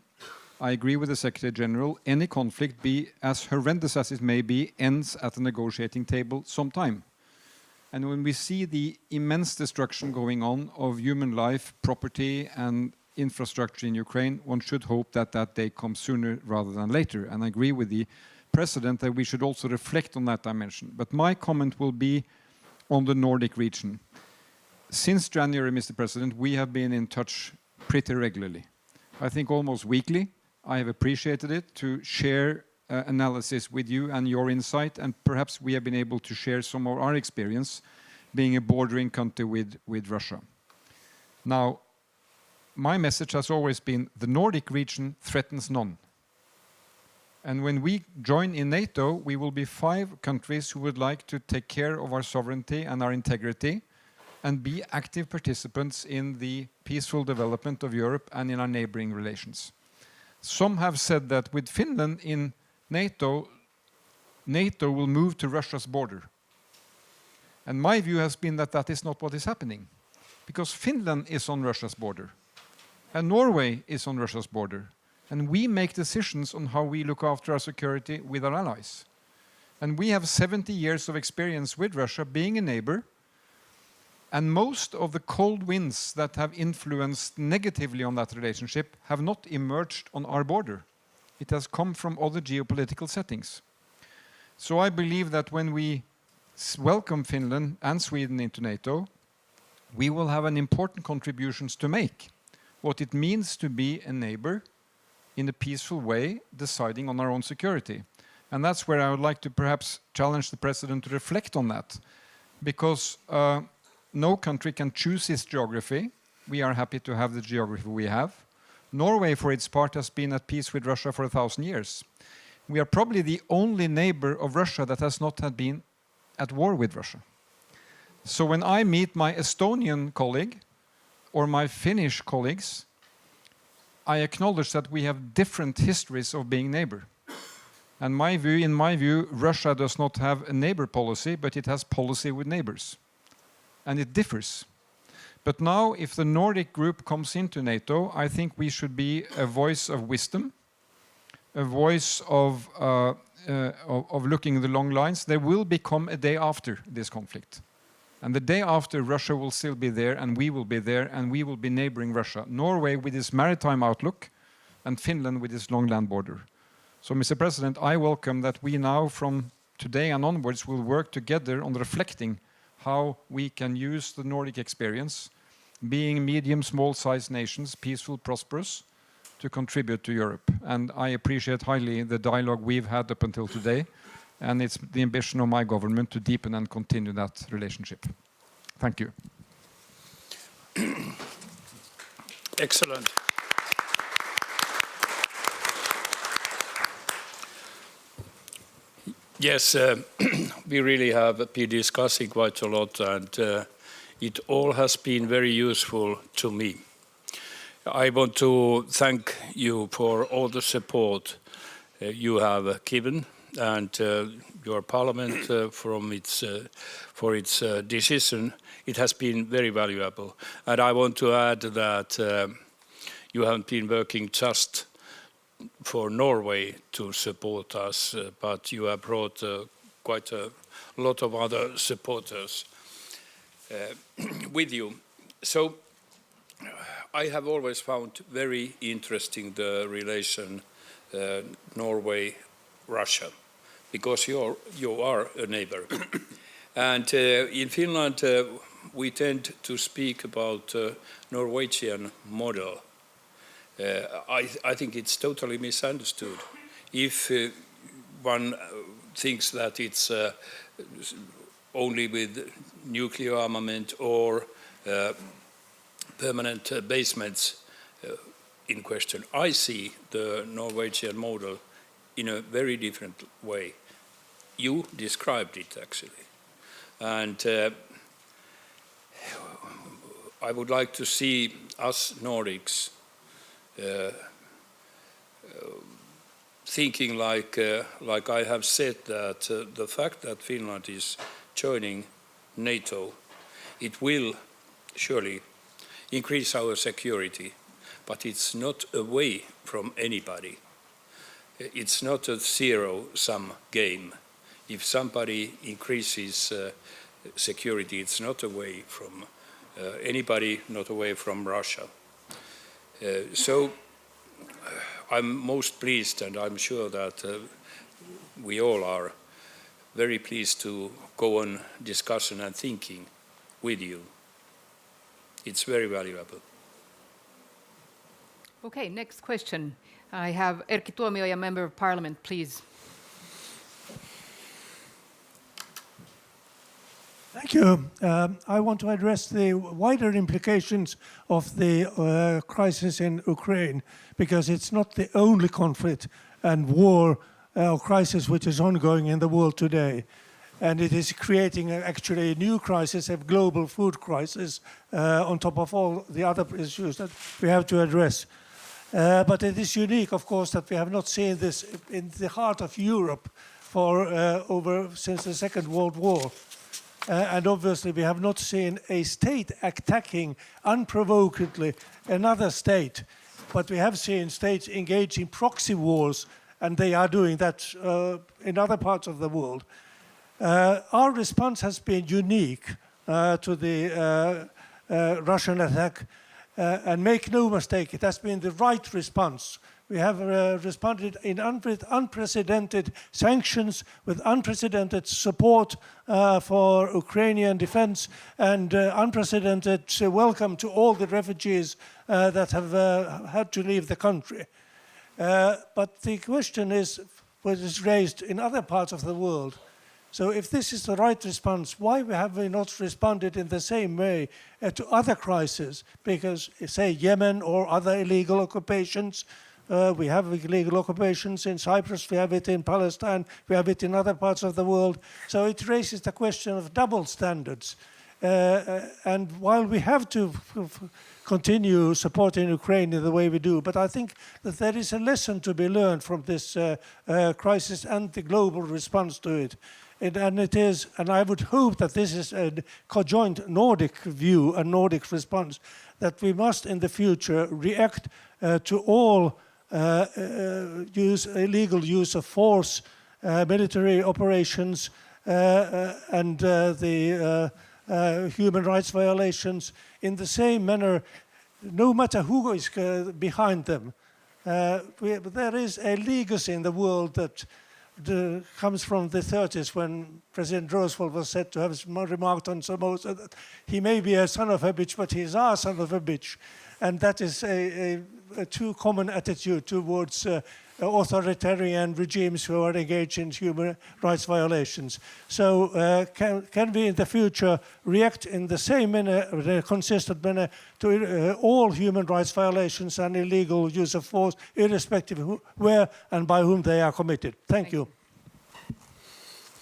I agree with the Secretary General. Any conflict, be as horrendous as it may be, ends at a negotiating table sometime. And when we see the immense destruction going on of human life, property, and infrastructure in Ukraine, one should hope that that day comes sooner rather than later. And I agree with the President that we should also reflect on that dimension. But my comment will be on the Nordic region. Since January, Mr. President, we have been in touch pretty regularly. I think almost weekly. I have appreciated it to share analysis with you and your insight, and perhaps we have been able to share some of our experience being a bordering country with Russia. Now, my message has always been the Nordic region threatens none. And when we join in NATO, we will be 5 countries who would like to take care of our sovereignty and our integrity and be active participants in the peaceful development of Europe and in our neighboring relations. Some have said that with Finland in NATO, NATO will move to Russia's border. And my view has been that that is not what is happening, because Finland is on Russia's border, and Norway is on Russia's border, and we make decisions on how we look after our security with our allies. And we have 70 years of experience with Russia being a neighbor, and most of the cold winds that have influenced negatively on that relationship have not emerged on our border. It has come from other geopolitical settings. So I believe that when we welcome Finland and Sweden into NATO, we will have an important contributions to make. What it means to be a neighbor in a peaceful way, deciding on our own security. And that's where I would like to perhaps challenge the President to reflect on that. Because no country can choose its geography. We are happy to have the geography we have. Norway, for its part, has been at peace with Russia for 1,000 years. We are probably the only neighbor of Russia that has not had been at war with Russia. So when I meet my Estonian colleague or my Finnish colleagues, I acknowledge that we have different histories of being neighbor. And in my view, Russia does not have a neighbor policy, but it has policy with neighbors. And it differs. But now, if the Nordic group comes into NATO, I think we should be a voice of wisdom, a voice of looking at the long lines. There will become a day after this conflict. And the day after, Russia will still be there, and we will be there, and we will be neighboring Russia. Norway with its maritime outlook, and Finland with its long land border. So, Mr. President, I welcome that we now, from today and onwards, will work together on reflecting how we can use the Nordic experience, being medium, small-sized nations, peaceful, prosperous, to contribute to Europe. And I appreciate highly the dialogue we've had up until today. And it's the ambition of my government to deepen and continue that relationship. Thank you. Excellent. Yes, we really have been discussing quite a lot, and it all has been very useful to me. I want to thank you for all the support you have given, and your parliament for its decision. It has been very valuable. And I want to add that you haven't been working just for Norway to support us, but you have brought quite a lot of other supporters with you. So I have always found very interesting the relation Norway-Russia, because you are a neighbor. And in Finland, we tend to speak about Norwegian model. I think it's totally misunderstood. If one thinks that it's only with nuclear armament or permanent basements in question, I see the Norwegian model in a very different way. You described it, actually. And I would like to see us Nordics thinking like I have said, that the fact that Finland is joining NATO, it will surely increase our security, but it's not away from anybody. It's not a zero-sum game. If somebody increases security, it's not away from anybody, not away from Russia. So I'm most pleased, and I'm sure that we all are very pleased to go on discussion and thinking with you. It's very valuable. Okay, next question. I have Erkki Tuomioja, Member of Parliament, please. Thank you. I want to address the wider implications of the crisis in Ukraine, because it's not the only conflict and war or crisis which is ongoing in the world today. And it is creating actually a new crisis, a global food crisis, on top of all the other issues that we have to address. But it is unique, of course, that we have not seen this in the heart of Europe for since the Second World War. And obviously we have not seen a state attacking unprovokedly another state, but we have seen states engage in proxy wars, and they are doing that in other parts of the world. Our response has been unique to the Russian attack, and make no mistake, it has been the right response. We have responded in unprecedented sanctions, with unprecedented support for Ukrainian defense, and unprecedented welcome to all the refugees that have had to leave the country. But the question is, what is raised in other parts of the world, So if this is the right response, why have we not responded in the same way to other crises? Because, say, Yemen or other illegal occupations, we have illegal occupations in Cyprus, we have it in Palestine, we have it in other parts of the world. So it raises the question of double standards. And while we have to continue supporting Ukraine in the way we do, but I think that there is a lesson to be learned from this crisis and the global response to it. And it is, and I would hope that this is a conjoint Nordic view, a Nordic response, that we must in the future react to all illegal use of force, military operations, and the human rights violations in the same manner, no matter who is behind them. There is a legacy in the world that comes from the 30s, when President Roosevelt was said to have remarked on Somoza that he may be a son of a bitch, but he is our son of a bitch. And that is a too common attitude towards authoritarian regimes who are engaged in human rights violations. So can we in the future react in the same manner, in a consistent manner, to all human rights violations and illegal use of force, irrespective of where and by whom they are committed? Thank you.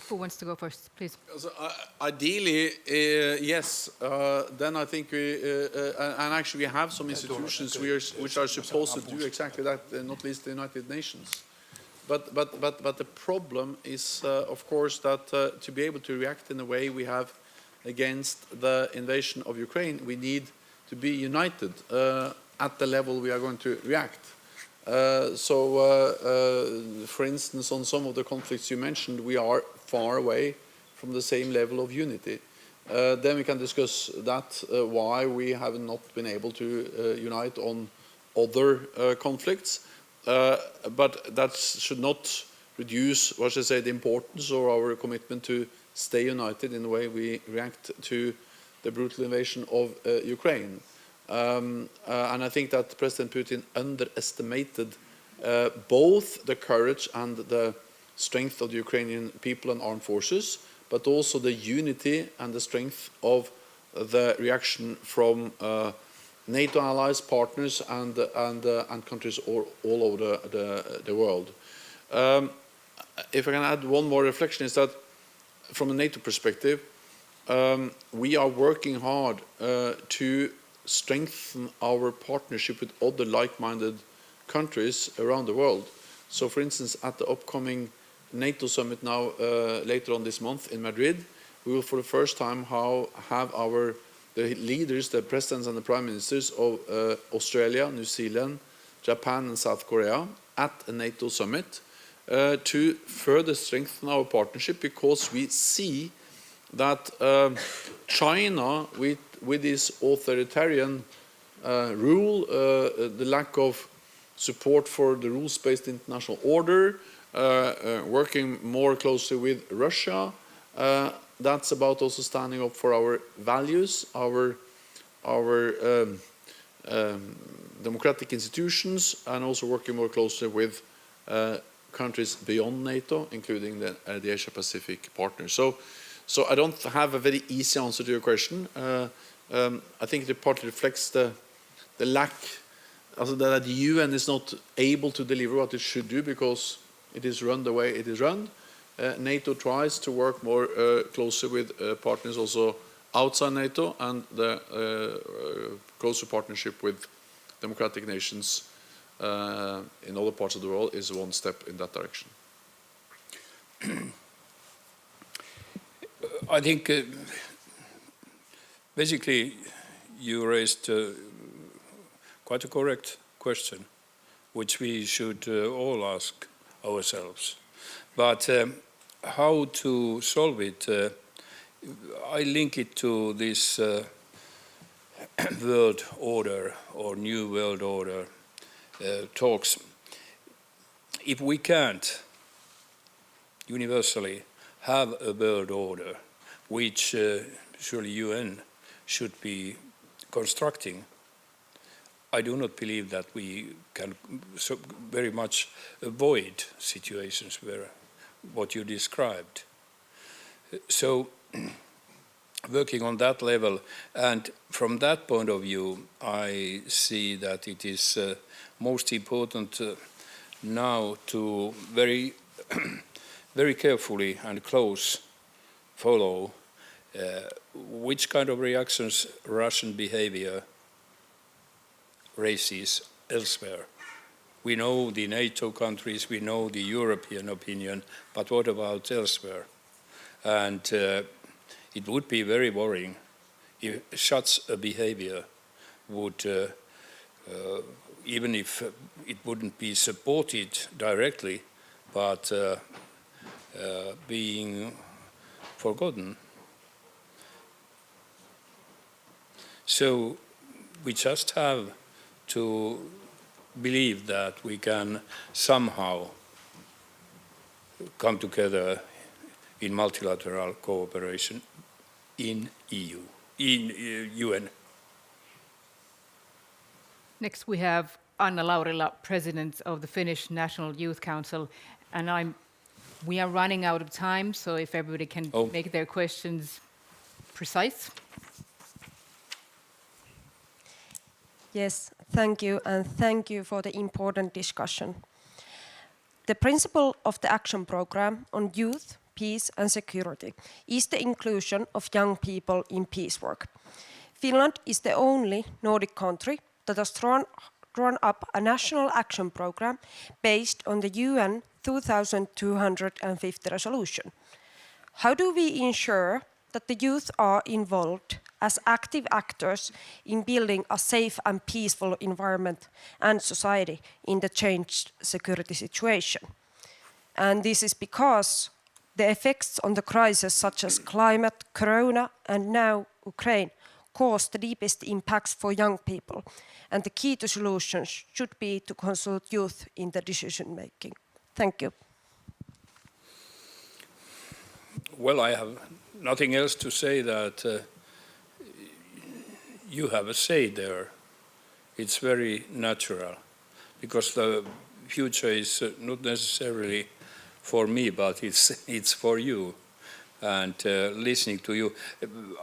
Who wants to go first, please? So, ideally, yes. Then I think we, and actually we have some institutions which are supposed to do exactly that, not least the United Nations. But the problem is, of course, that to be able to react in the way we have against the invasion of Ukraine, we need to be united at the level we are going to react. For instance, on some of the conflicts you mentioned, we are far away from the same level of unity. Then we can discuss that, why we have not been able to unite on other conflicts. But that should not reduce, what should I say, the importance of our commitment to stay united in the way we react to the brutal invasion of Ukraine. And I think that President Putin underestimated both the courage and the strength of the Ukrainian people and armed forces, but also the unity and the strength of the reaction from NATO allies, partners, and countries all over the world. If I can add one more reflection, is that from a NATO perspective, we are working hard to strengthen our partnership with other like-minded countries around the world. So, for instance, at the upcoming NATO summit now later on this month in Madrid, we will for the first time have the leaders, the presidents and the prime ministers of Australia, New Zealand, Japan and South Korea at a NATO summit to further strengthen our partnership, because we see that China, with this authoritarian rule, the lack of support for the rules-based international order, working more closely with Russia, that's about also standing up for our values, our democratic institutions, and also working more closely with countries beyond NATO, including the Asia-Pacific partners. So I don't have a very easy answer to your question. I think it partly reflects the lack, also that the UN is not able to deliver what it should do because it is run the way it is run. NATO tries to work more closely with partners also outside NATO, and the closer partnership with democratic nations in other parts of the world is one step in that direction. I think basically you raised quite a correct question, which we should all ask ourselves. But how to solve it? I link it to this world order or new world order talks. If we can't universally have a world order, which surely UN should be constructing, I do not believe that we can so very much avoid situations where what you described. So working on that level, and from that point of view, I see that it is most important now to very, very carefully and close follow which kind of reactions Russian behavior raises elsewhere. We know the NATO countries, we know the European opinion, but what about elsewhere? And it would be very worrying if such a behavior would, even if it wouldn't be supported directly, but being forgotten. So we just have to believe that we can somehow come together in multilateral cooperation in EU, in UN. Next we have Anna Laurila, President of the Finnish National Youth Council, and we are running out of time, so if everybody can make their questions precise. Yes, thank you, and thank you for the important discussion. The principle of the action program on youth, peace and security is the inclusion of young people in peace work. Finland is the only Nordic country that has drawn up a national action program based on the UN 2250 resolution. How do we ensure that the youth are involved as active actors in building a safe and peaceful environment and society in the changed security situation? And this is because the effects on the crisis such as climate, corona and now Ukraine cause the deepest impacts for young people. And the key to solutions should be to consult youth in the decision making. Thank you. Well, I have nothing else to say that you have a say there. It's very natural, because the future is not necessarily for me, but it's for you. And listening to you,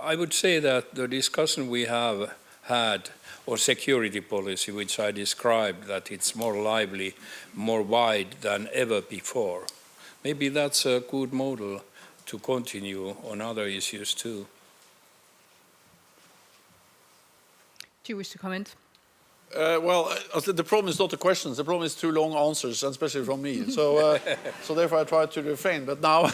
I would say that the discussion we have had on security policy, which I described, that it's more lively, more wide than ever before. Maybe that's a good model to continue on other issues too. Do you wish to comment? Well, the problem is not the questions. The problem is too long answers, and especially from me. So, so therefore, I try to refrain. But now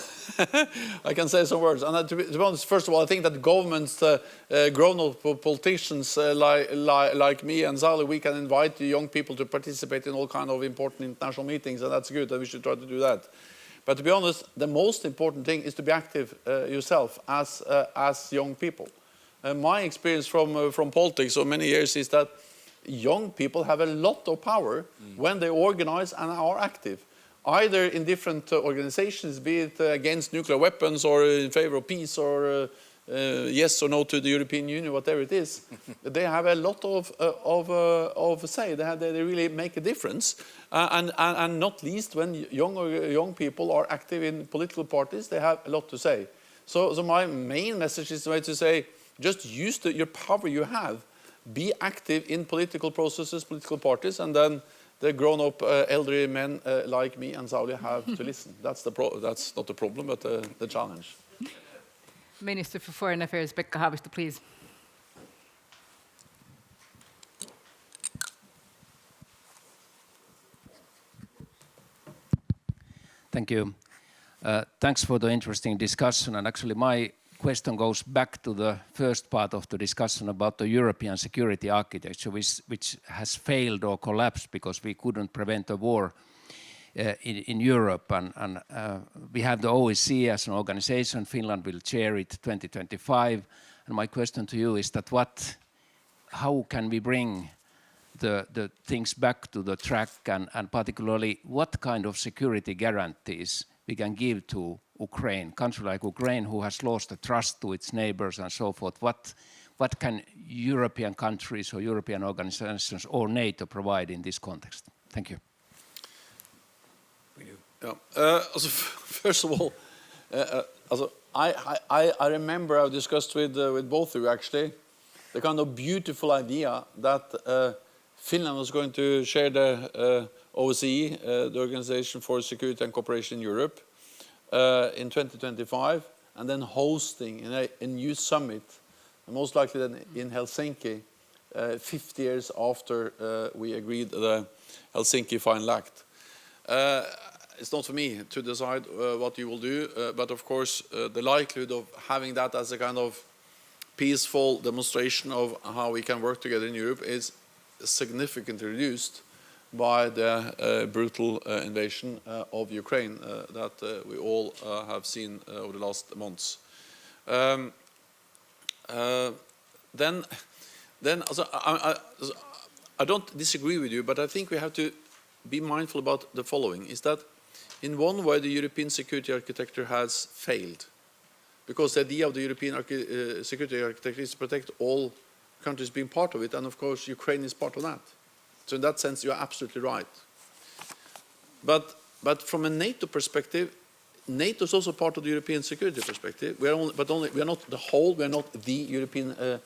I can say some words. And to be honest, first of all, I think that governments, grown-up politicians like me and Sauli, we can invite the young people to participate in all kinds of important international meetings, and that's good. And we should try to do that. But to be honest, the most important thing is to be active yourself as young people. My experience from politics for many years is that young people have a lot of power when they organize and are active, either in different organizations, be it against nuclear weapons or in favor of peace or yes or no to the European Union, whatever it is. They have a lot of say. They really make a difference, and not least when young people are active in political parties, they have a lot to say. So my main message is to say, just use your power you have. Be active in political processes, political parties, and then the grown-up elderly men like me and Sauli have to listen. That's not the problem, but the challenge. Minister for Foreign Affairs, Pekka Haavisto, please. Thank you. Thanks for the interesting discussion. And actually, my question goes back to the first part of the discussion about the European security architecture, which has failed or collapsed because we couldn't prevent a war in Europe. And we have the OSCE as an organization. Finland will chair it 2025. And my question to you is that how can we bring the things back to the track, and particularly what kind of security guarantees we can give to Ukraine, country like Ukraine, who has lost the trust to its neighbors and so forth. What can European countries or European organizations or NATO provide in this context? Thank you. Yeah. First of all, I remember I discussed with both of you actually the kind of beautiful idea that Finland was going to share the OSCE, the Organization for Security and Cooperation in Europe, in 2025, and then hosting a new summit, most likely then in Helsinki, 50 years after we agreed the Helsinki Final Act. It's not for me to decide what you will do, but of course the likelihood of having that as a kind of peaceful demonstration of how we can work together in Europe is significantly reduced by the brutal invasion of Ukraine that we all have seen over the last months. I don't disagree with you, but I think we have to be mindful about the following, is that in one way the European security architecture has failed, because the idea of the European security architecture is to protect all countries being part of it, and of course Ukraine is part of that. So in that sense you are absolutely right. But from a NATO perspective, NATO is also part of the European security perspective. We are not the whole, we are not the European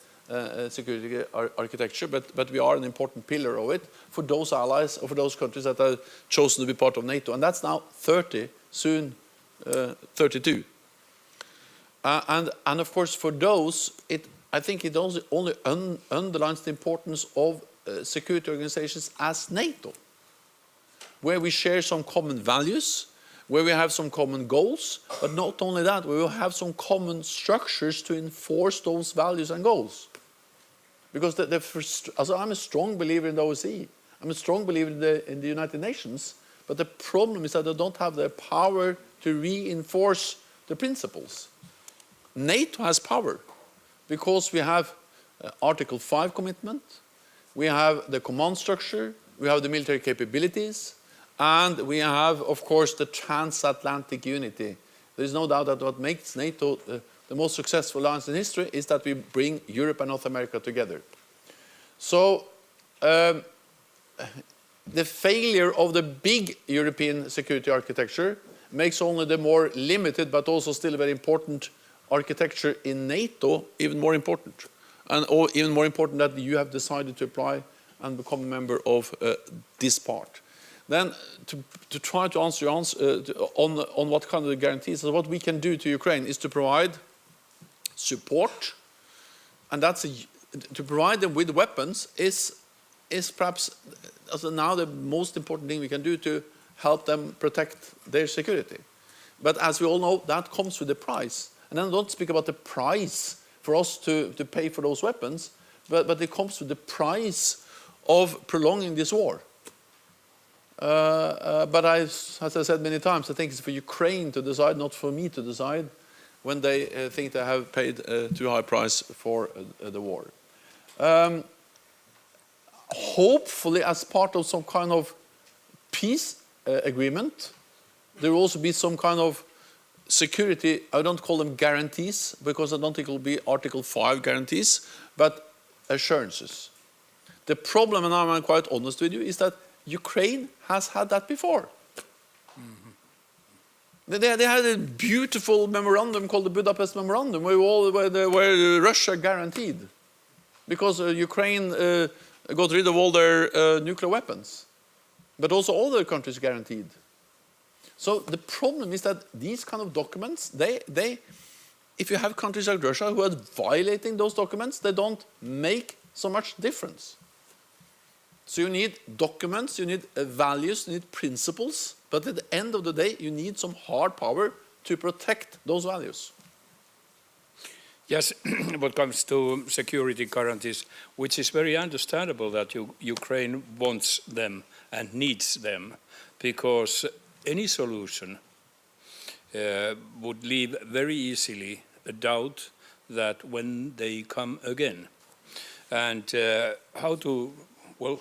security architecture, but we are an important pillar of it for those allies or for those countries that have chosen to be part of NATO. And that's now 30, soon 32. And of course for those, I think it only underlines the importance of security organizations as NATO, where we share some common values, where we have some common goals, but not only that, we will have some common structures to enforce those values and goals. Because I'm a strong believer in the OSCE, I'm a strong believer in the United Nations, but the problem is that they don't have the power to reinforce the principles. NATO has power, because we have Article 5 commitment, we have the command structure, we have the military capabilities, and we have, of course, the transatlantic unity. There is no doubt that what makes NATO the most successful alliance in history is that we bring Europe and North America together. So the failure of the big European security architecture makes only the more limited but also still very important architecture in NATO even more important. And even more important that you have decided to apply and become a member of this part. Then, to try to answer your on what kind of guarantees, so what we can do to Ukraine is to provide support, and to provide them with weapons is perhaps now the most important thing we can do to help them protect their security. But as we all know, that comes with a price. And then don't speak about the price for us to pay for those weapons, but it comes with the price of prolonging this war. But as I said many times, I think it's for Ukraine to decide, not for me to decide, when they think they have paid a too high price for the war. Hopefully, as part of some kind of peace agreement, there will also be some kind of security. I don't call them guarantees, because I don't think it will be Article 5 guarantees, but assurances. The problem, and I'm quite honest with you, is that Ukraine has had that before. Mm-hmm. They had a beautiful memorandum called the Budapest Memorandum, where Russia guaranteed, because Ukraine got rid of all their nuclear weapons, but also all other countries guaranteed. So the problem is that these kind of documents, if you have countries like Russia who are violating those documents, they don't make so much difference. So you need documents, you need values, you need principles, but at the end of the day, you need some hard power to protect those values. Yes, what comes to security guarantees, which is very understandable that Ukraine wants them and needs them, because any solution would leave very easily a doubt that when they come again. And how to, well,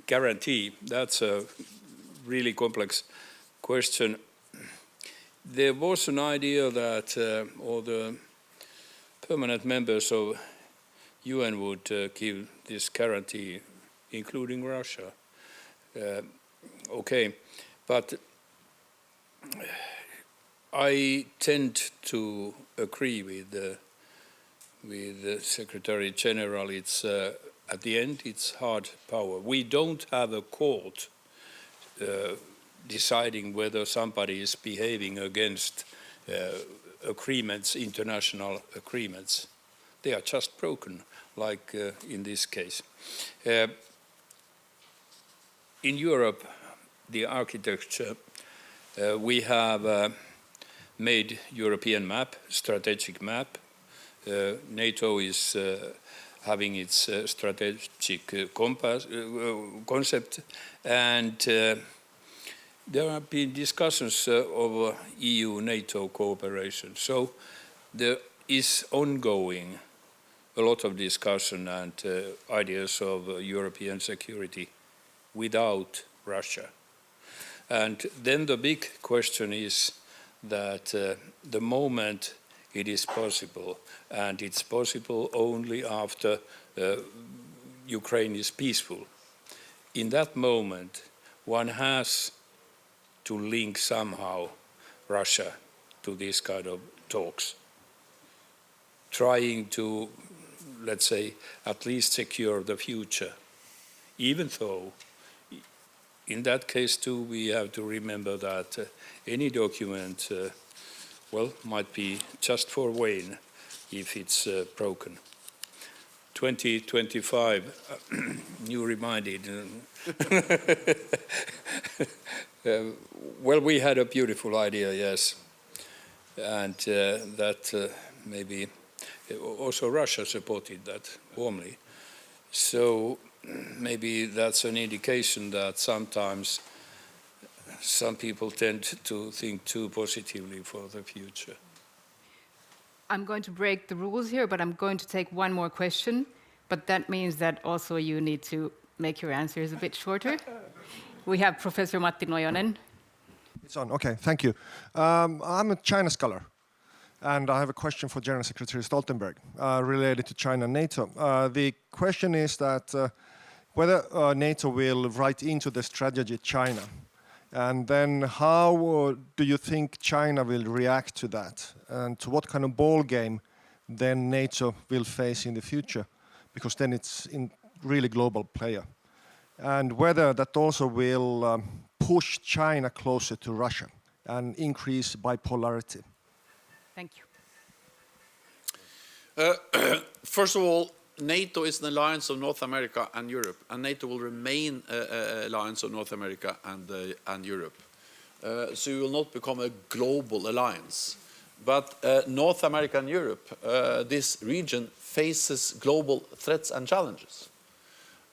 guarantee, that's a really complex question. There was an idea that all the permanent members of UN would give this guarantee, including Russia. Okay, but I tend to agree with the Secretary General. It's at the end, it's hard power. We don't have a court deciding whether somebody is behaving against agreements, international agreements. They are just broken, like in this case. In Europe, the architecture, we have made European map, strategic map. NATO is having its strategic concept, and there have been discussions over EU-NATO cooperation. So there is ongoing a lot of discussion and ideas of European security without Russia. And then the big question is that the moment it is possible, and it's possible only after Ukraine is peaceful, in that moment one has to link somehow Russia to this kind of talks, trying to, let's say, at least secure the future, even though in that case too we have to remember that any document well, might be just for Wayne if it's broken. 2025, you reminded. Well, we had a beautiful idea, yes, and that maybe also Russia supported that warmly. So maybe that's an indication that sometimes some people tend to think too positively for the future. I'm going to break the rules here, but I'm going to take one more question. But that means that also you need to make your answers a bit shorter. We have Professor Matti Nojonen. It's on. Okay, thank you. I'm a China scholar, and I have a question for General Secretary Stoltenberg related to China and NATO. The question is that whether NATO will write into the strategy China, and then how do you think China will react to that, and to what kind of ball game then NATO will face in the future, because then it's in really global player, and whether that also will push China closer to Russia and increase bipolarity. Thank you. First of all, NATO is an alliance of North America and Europe, and NATO will remain an alliance of North America and Europe. So it will not become a global alliance. But North America and Europe, this region, faces global threats and challenges.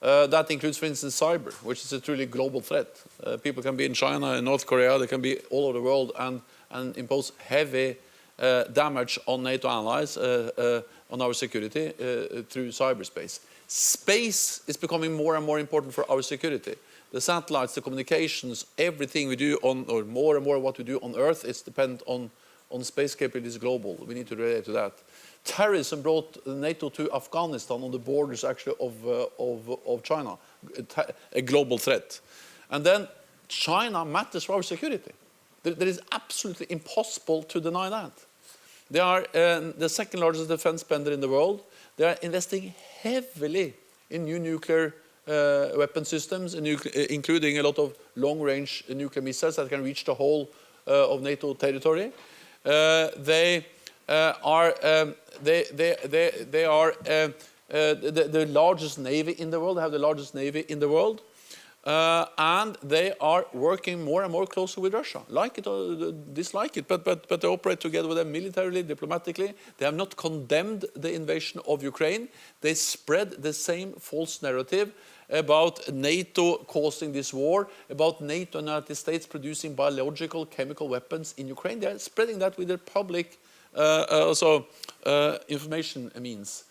That includes, for instance, cyber, which is a truly global threat. People can be in China, in North Korea, they can be all over the world and impose heavy damage on NATO allies, on our security through cyberspace. Space is becoming more and more important for our security. The satellites, the communications, everything we do on, or more and more what we do on Earth is dependent on space capabilities global. We need to relate to that. Terrorism brought NATO to Afghanistan on the borders actually of China, a global threat. And then China matters for our security. That is absolutely impossible to deny that. They are the second largest defense spender in the world. They are investing heavily in new nuclear weapon systems, including a lot of long-range nuclear missiles that can reach the whole of NATO territory. They are the largest navy in the world. They have the largest navy in the world. And they are working more and more closely with Russia, like it or dislike it, but they operate together with them militarily, diplomatically. They have not condemned the invasion of Ukraine. They spread the same false narrative about NATO causing this war, about NATO and the United States producing biological, chemical weapons in Ukraine. They are spreading that with their public information means,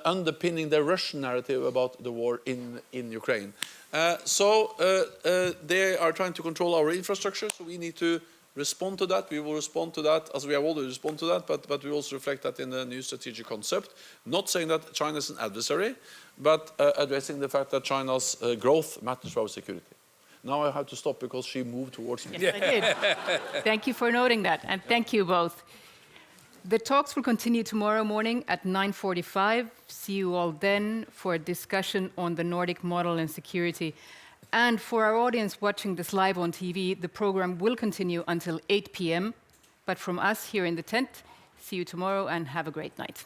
underpinning the Russian narrative about the war in Ukraine. They are trying to control our infrastructure, so we need to respond to that. We will respond to that, as we have already responded to that, but we also reflect that in the new strategic concept. Not saying that China is an adversary, but addressing the fact that China's growth matters for our security. Now I have to stop because she moved towards me. Yes, I did. Thank you for noting that, and thank you both. The talks will continue tomorrow morning at 9:45. See you all then for a discussion on the Nordic model and security. And for our audience watching this live on TV, the program will continue until 8 p.m. But from us here in the tent, see you tomorrow and have a great night.